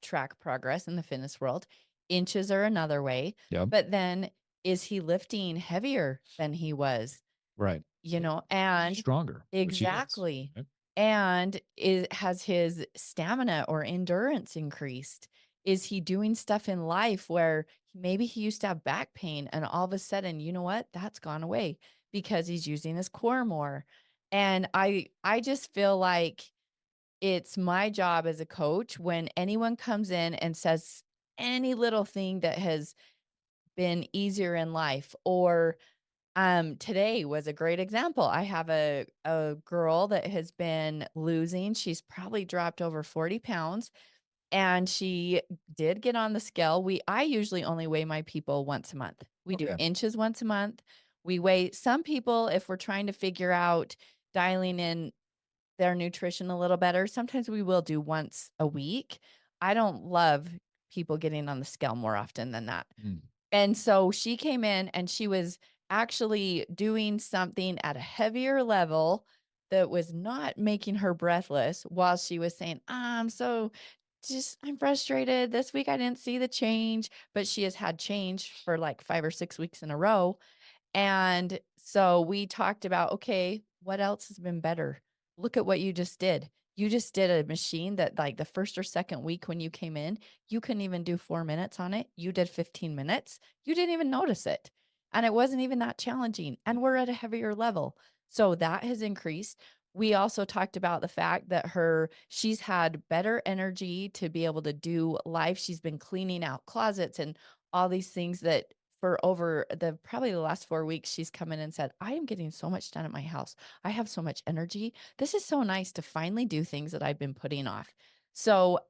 track progress in the fitness world. Inches are another way, Yep. but then is he lifting heavier than he was? Right. You know, and Stronger, which he is. exactly. Right? And has his stamina or endurance increased? Is he doing stuff in life where maybe he used to have back pain and all of a sudden, you know what? That's gone away because he's using his core more. And I just feel like it's my job as a coach when anyone comes in and says any little thing that has been easier in life or today was a great example. I have a girl that has been losing. She's probably dropped over 40 pounds and she did get on the scale. I usually only weigh my people once a month. We do Okay. inches once a month. We weigh some people if we're trying to figure out dialing in their nutrition a little better. Sometimes we will do once a week. I don't love people getting on the scale more often than that. Mm. And so she came in and she was actually doing something at a heavier level that was not making her breathless while she was saying, I'm frustrated. This week I didn't see the change, but she has had change for like 5 or 6 weeks in a row. And so we talked about, okay, what else has been better? Look at what you just did. You just did a machine that like the first or second week when you came in, you couldn't even do 4 minutes on it. You did 15 minutes. You didn't even notice it. And it wasn't even that challenging. And we're at a heavier level. So that has increased. We also talked about the fact that she's had better energy to be able to do life. She's been cleaning out closets and all these things that for over probably the last 4 weeks, she's come in and said, "I am getting so much done at my house. I have so much energy. This is so nice to finally do things that I've been putting off." So,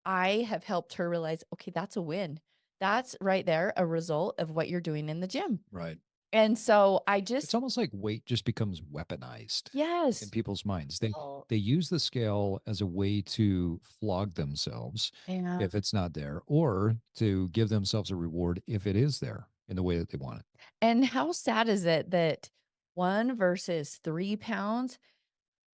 I have helped her realize, "Okay, that's a win. That's right there a result of what you're doing in the gym." Right. And so I It's just almost like weight just becomes weaponized in yes. people's minds. They Oh, they use the scale as a way to flog themselves and if it's not there, or to give themselves a reward if it is there in the way that they want it. and how sad is it that 1 versus 3 pounds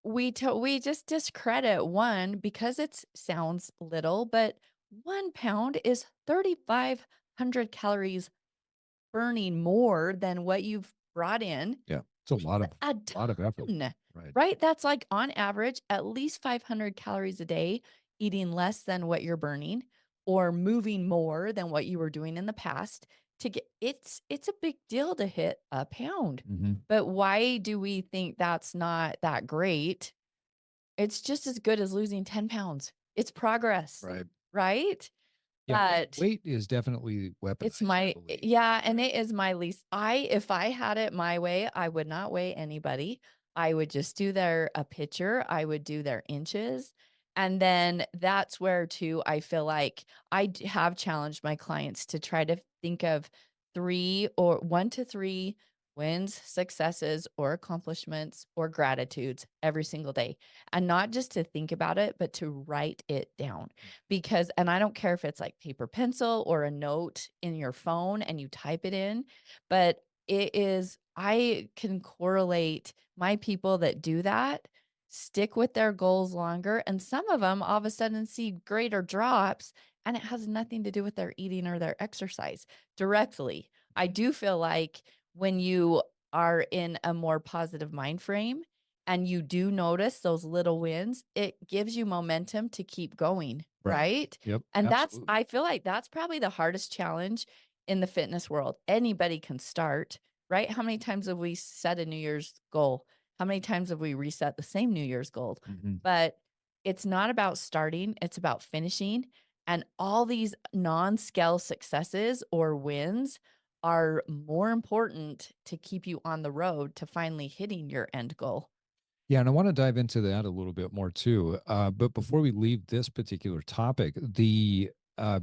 we just discredit 1 because it sounds little, but 1 pound is 3,500 calories burning more than what you've brought in. Yeah. It's a A lot of effort. ton, Right. right? That's like on average at least 500 calories a day, eating less than what you're burning or moving more than what you were doing in the past to get it's a big deal to hit a pound. Hmm. But why do we think that's not that great? It's just as good as losing 10 pounds. It's progress, Right. right? Yeah. But Weight is definitely it's weaponized, I my believe. yeah, and it is my least if I had it my way, I would not weigh anybody. I would just do their a picture, I would do their inches, and then that's where too I feel like have challenged my clients to try to think of 3 or 1 to 3 wins, successes, or accomplishments or gratitudes every single day. And not just to think about it, but to write it down. Because and I don't care if it's like paper pencil or a note in your phone and you type it in, but it is I can correlate my people that do that stick with their goals longer, and some of them all of a sudden see greater drops, and it has nothing to do with their eating or their exercise directly. I do feel like when you are in a more positive mind frame and you do notice those little wins, it gives you momentum to keep going, Right. right? Yep. And Absolutely. I feel like that's probably the hardest challenge in the fitness world. Anybody can start, right? How many times have we set a New Year's goal? How many times have we reset the same New Year's goal? Mhm. But it's not about starting, it's about finishing. And all these non-scale successes or wins are more important to keep you on the road to finally hitting your end goal. Yeah, and I want to dive into that a little bit more too. But before we leave this particular topic, uh,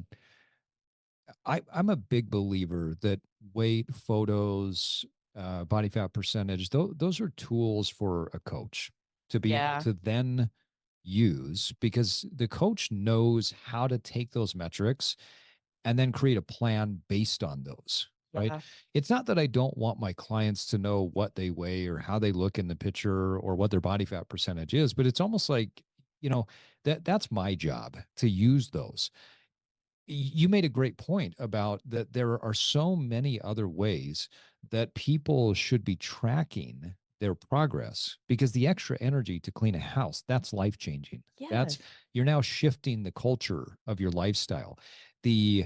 I'm a big believer that weight, photos, body fat percentage, those are tools for a coach to be able Yeah. to then use, because the coach knows how to take those metrics and then create a plan based on those, right? Yeah. It's not that I don't want my clients to know what they weigh or how they look in the picture or what their body fat percentage is, but it's almost like, you know, that's my job to use those. You made a great point about that there are so many other ways that people should be tracking their progress, because the extra energy to clean a house, that's life changing. That's, Yes. you're now shifting the culture of your lifestyle. The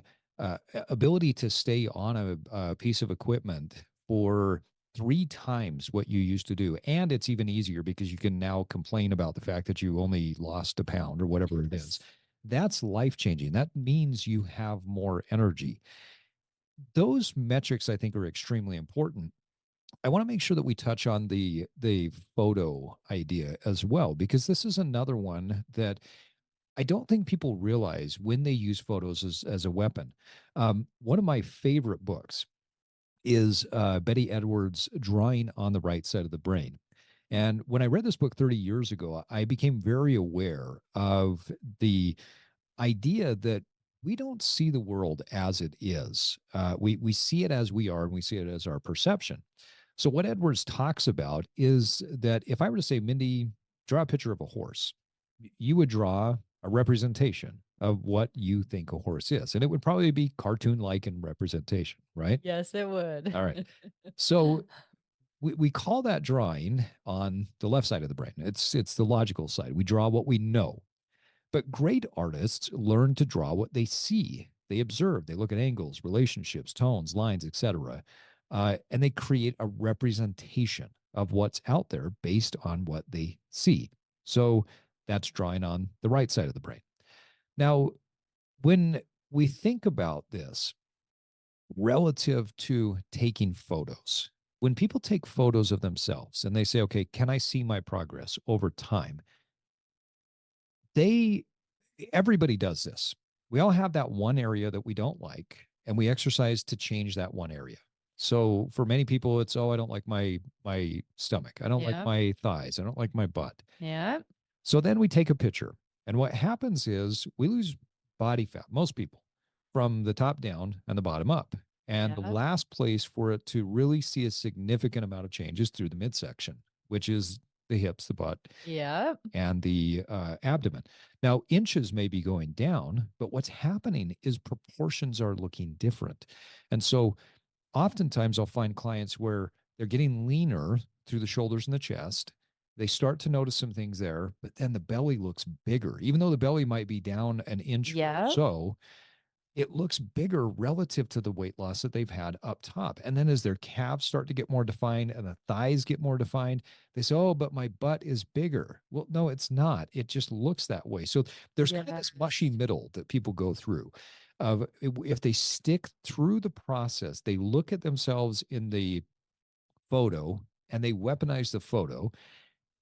ability to stay on a piece of equipment for 3 times what you used to do, and it's even easier because you can now complain about the fact that you only lost a pound or whatever it is. Yes. That's life changing. That means you have more energy. Those metrics, I think, are extremely important. I want to make sure that we touch on the photo idea as well, because this is another one that I don't think people realize when they use photos as a weapon. One of my favorite books is Betty Edwards' Drawing on the Right Side of the Brain. And when I read this book 30 years ago, I became very aware of the idea that we don't see the world as it is. We see it as we are, and we see it as our perception. So what Edwards talks about is that if I were to say, Mindy, draw a picture of a horse, you would draw a representation of what you think a horse is, and it would probably be cartoon-like in representation, right? Yes, it would. All right. So we call that drawing on the left side of the brain. It's the logical side. We draw what we know. But great artists learn to draw what they see. They observe, they look at angles, relationships, tones, lines, etc. And they create a representation of what's out there based on what they see. So that's drawing on the right side of the brain. Now, when we think about this relative to taking photos, when people take photos of themselves and they say, okay, can I see my progress over time? They Everybody does this. We all have that one area that we don't like, and we exercise to change that one area. So for many people, it's, oh, I don't like my stomach. I don't like Yep. my thighs. I don't like my butt. Yep. So then we take a picture. And what happens is we lose body fat, most people, from the top down and the bottom up. And the Yep. last place for it to really see a significant amount of change is through the midsection, which is the hips, the butt, Yep. and the abdomen. Now, inches may be going down, but what's happening is proportions are looking different. And so oftentimes I'll find clients where they're getting leaner through the shoulders and the chest. They start to notice some things there, but then the belly looks bigger. Even though the belly might be down an inch or Yep. so, it looks bigger relative to the weight loss that they've had up top. And then as their calves start to get more defined and the thighs get more defined, they say, oh, but my butt is bigger. Well, no, it's not. It just looks that way. So there's kind of this mushy Yes. middle that people go through of, if they stick through the process, they look at themselves in the photo and they weaponize the photo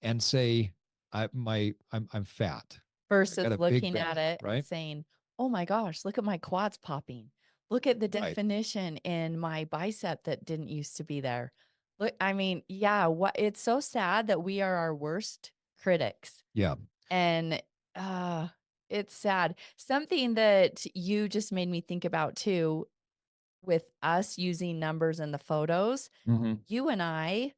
and say, I'm fat. I Versus got a big looking at belly, it and right? saying, "Oh my gosh, look at my quads popping. Look at the Right. definition in my bicep that didn't used to be there." Look, I mean, yeah, what it's so sad that we are our worst critics. Yeah. And uh it's sad. Something that you just made me think about too with us using numbers in the photos, Hmm. you and I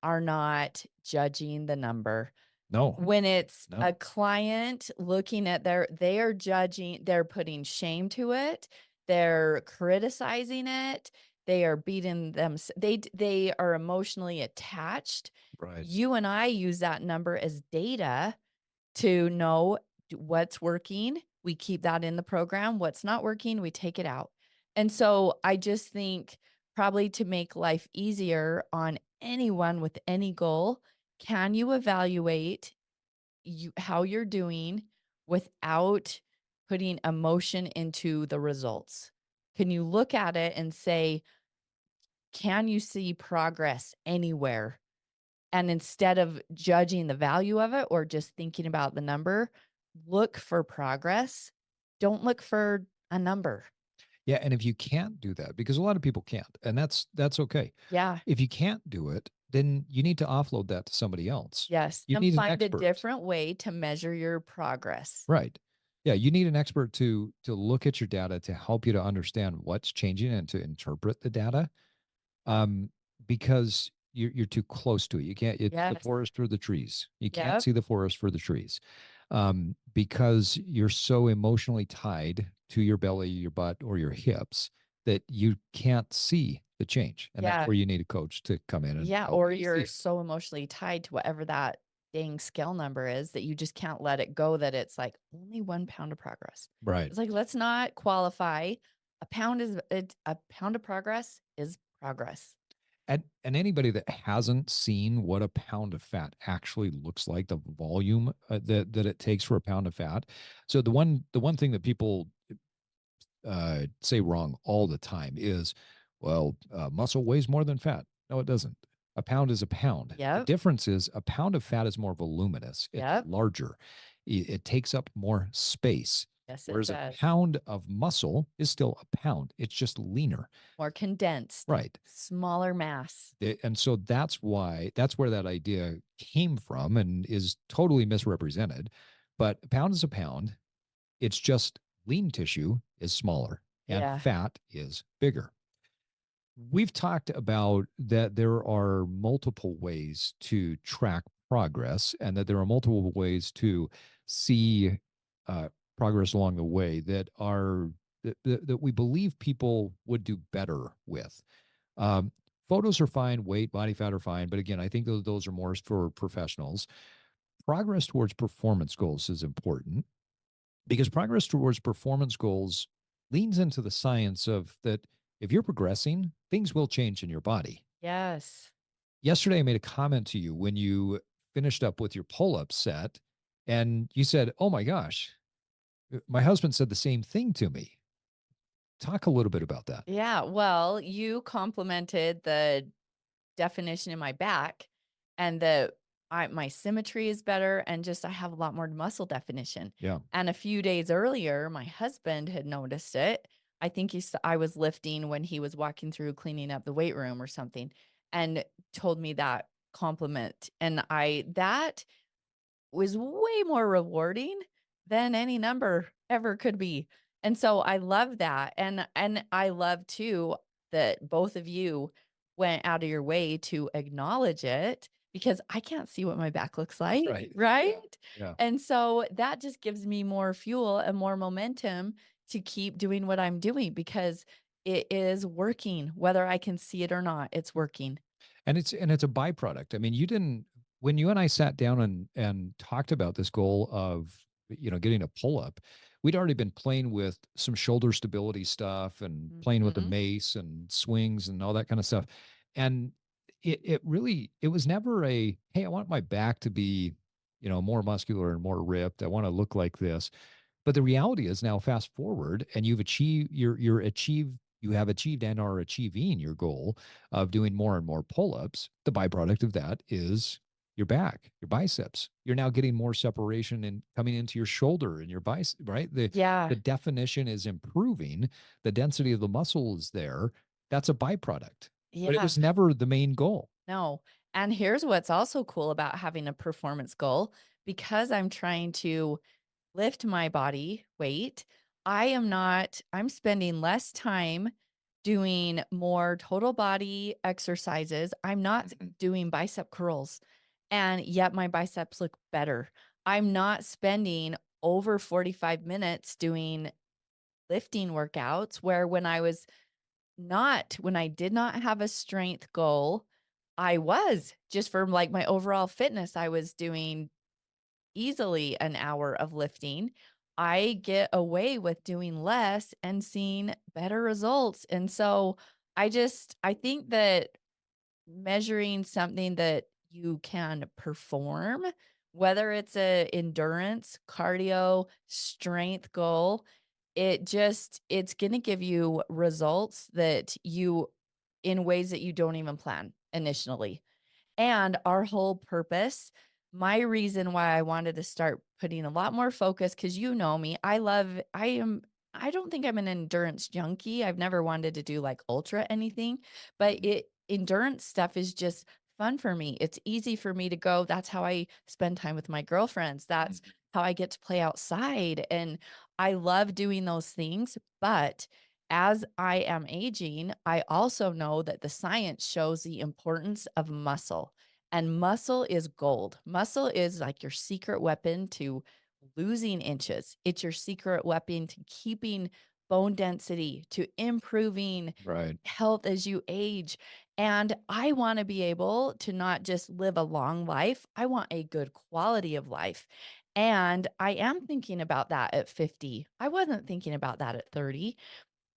are not judging the number. No, When it's no. a client looking at they are judging, they're putting shame to it, they're criticizing it, they are beating them, they are emotionally attached. Right. You and I use that number as data to know what's working. We keep that in the program. What's not working, we take it out. And so I just think probably to make life easier on anyone with any goal, can you evaluate how you're doing without putting emotion into the results? Can you look at it and say, can you see progress anywhere? And instead of judging the value of it or just thinking about the number, look for progress. Don't look for a number. Yeah, and if you can't do that, because a lot of people can't, and that's okay. Yeah. If you can't do it, then you need to offload that to somebody else. Yes. You And need an find a expert. different way to measure your progress. Right. Yeah, you need an expert to look at your data to help you to understand what's changing and to interpret the data. Um, because you're too close to it. You can't. It's the Yes. forest for the trees. You can't Yep. see the forest for the trees, because you're so emotionally tied to your belly, your butt, or your hips that you can't see the change, and that's Yeah. where you need a coach to come in and Yeah. help Or you to see you're it. so emotionally tied to whatever that dang scale number is that you just can't let it go, that it's like only 1 pound of progress. Right. It's like, let's not qualify. A pound of progress is progress. And anybody that hasn't seen what a pound of fat actually looks like, the volume that it takes for a pound of fat. So the one thing that people say wrong all the time is, well, muscle weighs more than fat. No, it doesn't. A pound is a pound. The Yep. difference is a pound of fat is more voluminous. It's Yep. larger. It takes up more space. Yes, it Whereas a does. pound of muscle is still a pound. It's just leaner. More condensed, Right. smaller mass. And so that's where that idea came from and is totally misrepresented. But a pound is a pound. It's just lean tissue is smaller and Yeah. fat is bigger. We've talked about that there are multiple ways to track progress and that there are multiple ways to see uh, progress along the way that we believe people would do better with. Um, Photos are fine, weight, body fat are fine, but again, I think those are more for professionals. Progress towards performance goals is important because progress towards performance goals leans into the science of that if you're progressing, things will change in your body. Yes. Yesterday, I made a comment to you when you finished up with your pull up set, and you said, "Oh my gosh, my husband said the same thing to me." Talk a little bit about that. Yeah. Well, you complimented the definition in my back and my symmetry is better and just I have a lot more muscle definition. Yeah. And a few days earlier, my husband had noticed it. I think I was lifting when he was walking through cleaning up the weight room or something and told me that compliment. And that was way more rewarding than any number ever could be. And so I love that. And I love too that both of you went out of your way to acknowledge it because I can't see what my back looks like, Right. right? Yeah. And so that just gives me more fuel and more momentum to keep doing what I'm doing because it is working whether I can see it or not. It's working. And it's a byproduct. I mean, you didn't when you and I sat down and talked about this goal of getting a pull up. We'd already been playing with some shoulder stability stuff and playing with the Mhm. mace and swings and all that kind of stuff. And it was never a, hey, I want my back to be more muscular and more ripped. I want to look like this. But the reality is now fast forward and you've achieved you have achieved and are achieving your goal of doing more and more pull-ups, the byproduct of that is your back, your biceps. You're now getting more separation and coming into your shoulder and your bicep, right? The Yeah. definition is improving, the density of the muscle is there. That's a byproduct, but it Yeah. was never the main goal. No. And here's what's also cool about having a performance goal, because I'm trying to lift my body weight, I'm spending less time doing more total body exercises. I'm not doing bicep curls, and yet my biceps look better. I'm not spending over 45 minutes doing lifting workouts where when I did not have a strength goal, I was just for like my overall fitness, I was doing easily an hour of lifting. I get away with doing less and seeing better results. And so I think that measuring something that you can perform, whether it's a endurance, cardio, strength goal, it's going to give you results that you in ways that you don't even plan initially. And our whole purpose, my reason why I wanted to start putting a lot more focus, because you know me, I don't think I'm an endurance junkie. I've never wanted to do like ultra anything, but endurance stuff is just fun for me. It's easy for me to go. That's how I spend time with my girlfriends. That's Mhm. how I get to play outside. And I love doing those things. But as I am aging, I also know that the science shows the importance of muscle, and muscle is gold. Muscle is like your secret weapon to losing inches. It's your secret weapon to keeping bone density, to improving Right. health as you age. And I want to be able to not just live a long life, I want a good quality of life. And I am thinking about that at 50. I wasn't thinking about that at 30.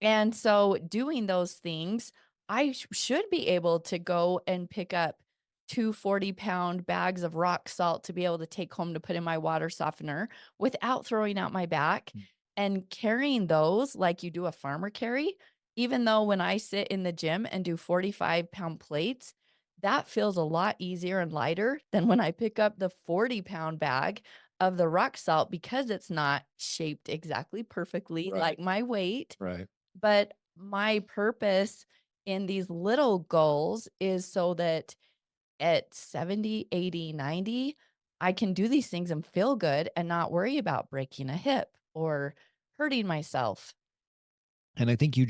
And so doing those things, I should be able to go and pick up 2 40-pound bags of rock salt to be able to take home to put in my water softener without throwing out my back, Mm. and carrying those like you do a farmer carry. Even though when I sit in the gym and do 45-pound plates, that feels a lot easier and lighter than when I pick up the 40-pound bag of the rock salt, because it's not shaped exactly perfectly Right. like my weight. Right. But my purpose in these little goals is so that at 70, 80, 90, I can do these things and feel good and not worry about breaking a hip or hurting myself. And I think you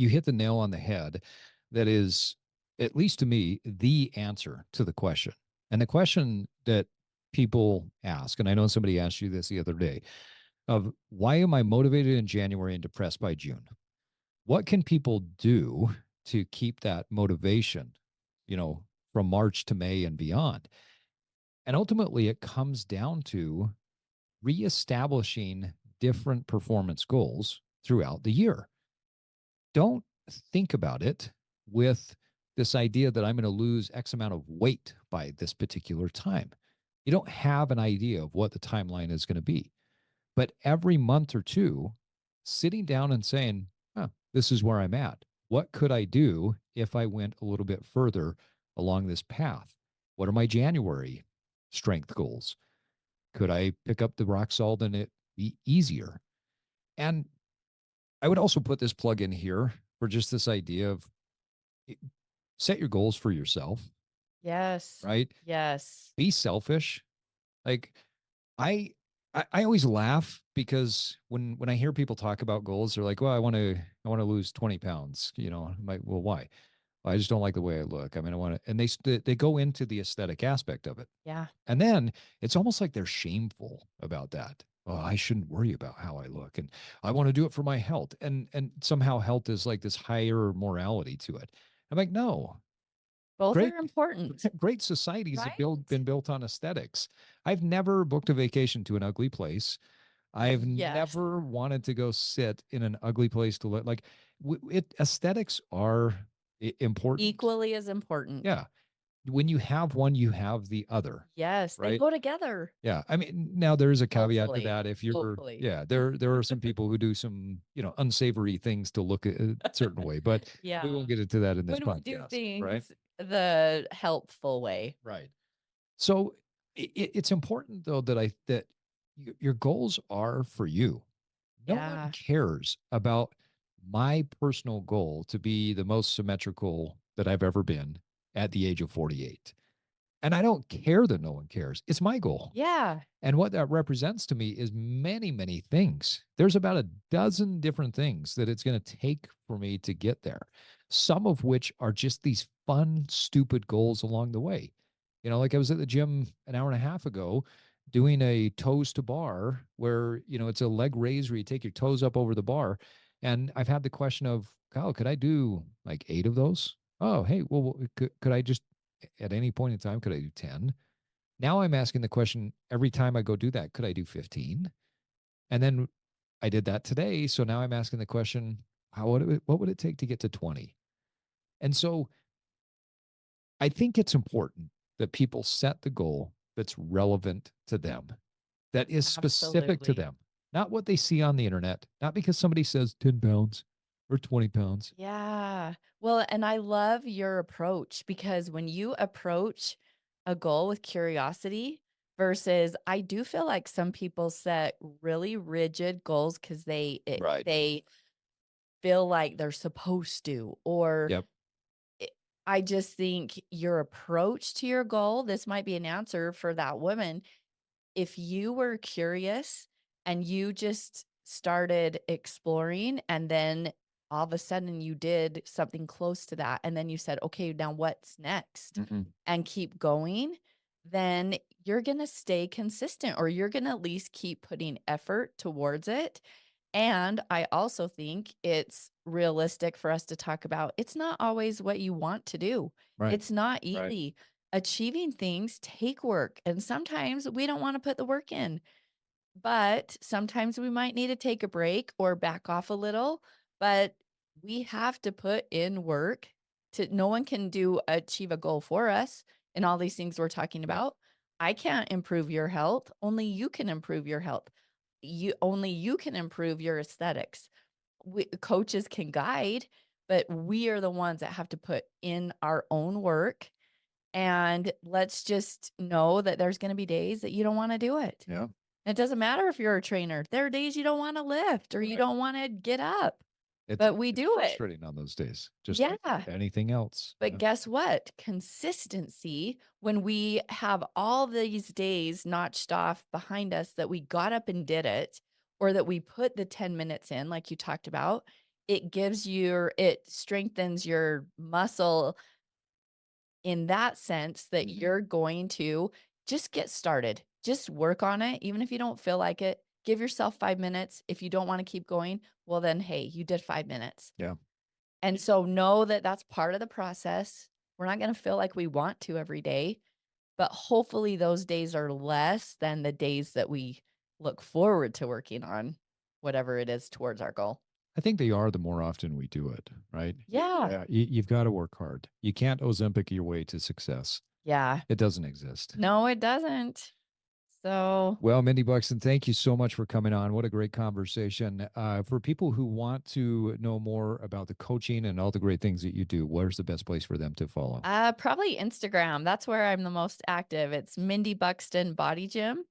hit the nail on the head. That is, at least to me, the answer to the question. And the question that people ask, and I know somebody asked you this the other day, of why am I motivated in January and depressed by June? What can people do to keep that motivation, you know, from March to May and beyond? And ultimately, it comes down to reestablishing different performance goals throughout the year. Don't think about it with this idea that I'm going to lose X amount of weight by this particular time. You don't have an idea of what the timeline is going to be. But every month or two, sitting down and saying, oh, this is where I'm at. What could I do if I went a little bit further along this path? What are my January strength goals? Could I pick up the rock salt and it be easier? And I would also put this plug in here for just this idea of set your goals for yourself, Yes. right? Yes. Be selfish. Like I I always laugh because when I hear people talk about goals, they're like, "Well, I want to lose 20 pounds." You know, I'm like, "Well, why?" "Well, I just don't like the way I look. I mean, I want to," and they go into the aesthetic aspect of it, Yeah. and then it's almost like they're shameful about that. Oh, I shouldn't worry about how I look, and I want to do it for my health, and somehow health is like this higher morality to it. I'm like, no, Both great are important, great societies have right? been built on aesthetics. I've never booked a vacation to an ugly place. I've Yes. never wanted to go sit in an ugly place to look like aesthetics are important. Equally as important. Yeah. when you have one, you have the other, Yes, they right? go together. Yeah. I mean, now there is a caveat to Hopefully. that. If you're, Hopefully. yeah, there are some people who do some, unsavory things to look a certain way, but we Yeah. won't get into that in this When we do podcast, right? things the helpful way. Right. So it's important though that your goals are for you. No one Yeah. cares about my personal goal to be the most symmetrical that I've ever been at the age of 48. And I don't care that no one cares. It's my goal. Yeah. And what that represents to me is many, many things. There's about a dozen different things that it's going to take for me to get there, some of which are just these fun, stupid goals along the way. Like I was at the gym an hour and a half ago doing a toes to bar where, it's a leg raise where you take your toes up over the bar. And I've had the question of, Kyle, could I do like 8 of those? Oh, hey, well, could I just at any point in time, could I do 10? Now I'm asking the question every time I go do that, could I do 15? And then I did that today. So now I'm asking the question, what would it take to get to 20? And so I think it's important that people set the goal that's relevant to them, that is specific to Absolutely. them, not what they see on the internet, not because somebody says 10 pounds or 20 pounds. Yeah. Well, and I love your approach because when you approach a goal with curiosity versus I do feel like some people set really rigid goals because Right. they feel like they're supposed to, or Yep. it- I just think your approach to your goal, this might be an answer for that woman. If you were curious and you just started exploring and then all of a sudden you did something close to that and then you said, "Okay, now what's next?" Mm-hmm. and keep going, then you're going to stay consistent or you're going to at least keep putting effort towards it. And I also think it's realistic for us to talk about it's not always what you want to do. Right. It's not Right. easy. Achieving things take work, and sometimes we don't want to put the work in. But sometimes we might need to take a break or back off a little, but we have to put in work to no one can do achieve a goal for us and all these things we're talking Yep. about. I can't improve your health. Only you can improve your health. Only you can improve your aesthetics. Coaches can guide, but we are the ones that have to put in our own work, and let's just know that there's gonna be days that you don't wanna do it. Yeah. It doesn't matter if you're a trainer. There are days you don't wanna lift or you Right. don't wanna get up, It's but we it's do it. frustrating on those days, just like Yeah, anything else. but Yeah. guess what? Consistency, when we have all these days notched off behind us that we got up and did it, or that we put the 10 minutes in, like you talked about, it strengthens your muscle in that sense that you're going to just get started. Just work on it. Even if you don't feel like it, give yourself 5 minutes. If you don't want to keep going, well, then, hey, you did 5 minutes. Yeah. And so know that that's part of the process. We're not going to feel like we want to every day, but hopefully those days are less than the days that we look forward to working on whatever it is towards our goal. I think they are the more often we do it, right? Yeah. Yeah. You've got to work hard. You can't Ozempic your way to success. Yeah. It doesn't exist. No, it doesn't. So Well, Mindy Buxton, thank you so much for coming on. What a great conversation. For people who want to know more about the coaching and all the great things that you do, where's the best place for them to follow? Probably Instagram. That's where I'm the most active. It's Mindy Buxton Body Gym.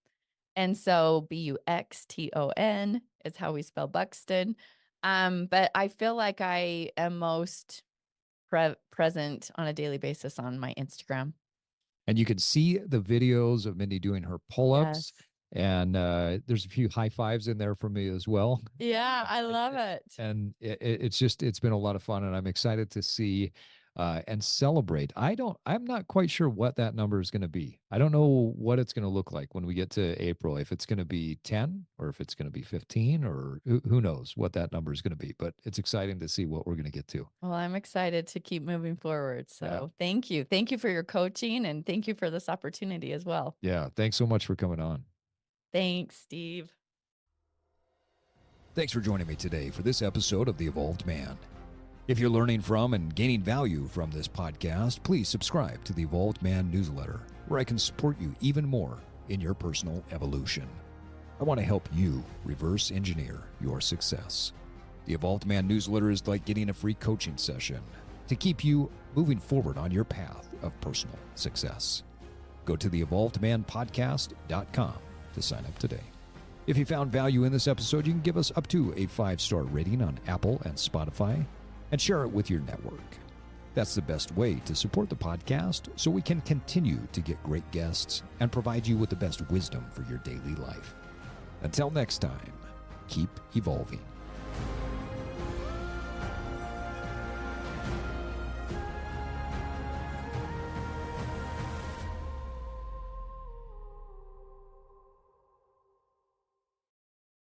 And so Buxton is how we spell Buxton. But I feel like I am most present on a daily basis on my Instagram. And you can see the videos of Mindy doing her pull ups. Yes. And there's a few high fives in there for me as well. Yeah, I love it. And it's been a lot of fun, and I'm excited to see and celebrate. I'm not quite sure what that number is going to be. I don't know what it's going to look like when we get to April, if it's going to be 10 or if it's going to be 15, or who knows what that number is going to be, but it's exciting to see what we're going to get to. Well, I'm excited to keep moving forward. Yeah. So thank you. Thank you for your coaching and thank you for this opportunity as well. Yeah. Thanks so much for coming on. Thanks, Steve. Thanks for joining me today for this episode of The Evolved Man. If you're learning from and gaining value from this podcast, please subscribe to the Evolved Man newsletter, where I can support you even more in your personal evolution. I want to help you reverse engineer your success. The Evolved Man newsletter is like getting a free coaching session to keep you moving forward on your path of personal success. Go to theevolvedmanpodcast.com to sign up today. If you found value in this episode, you can give us up to a 5-star rating on Apple and Spotify and share it with your network. That's the best way to support the podcast so we can continue to get great guests and provide you with the best wisdom for your daily life. Until next time, keep evolving.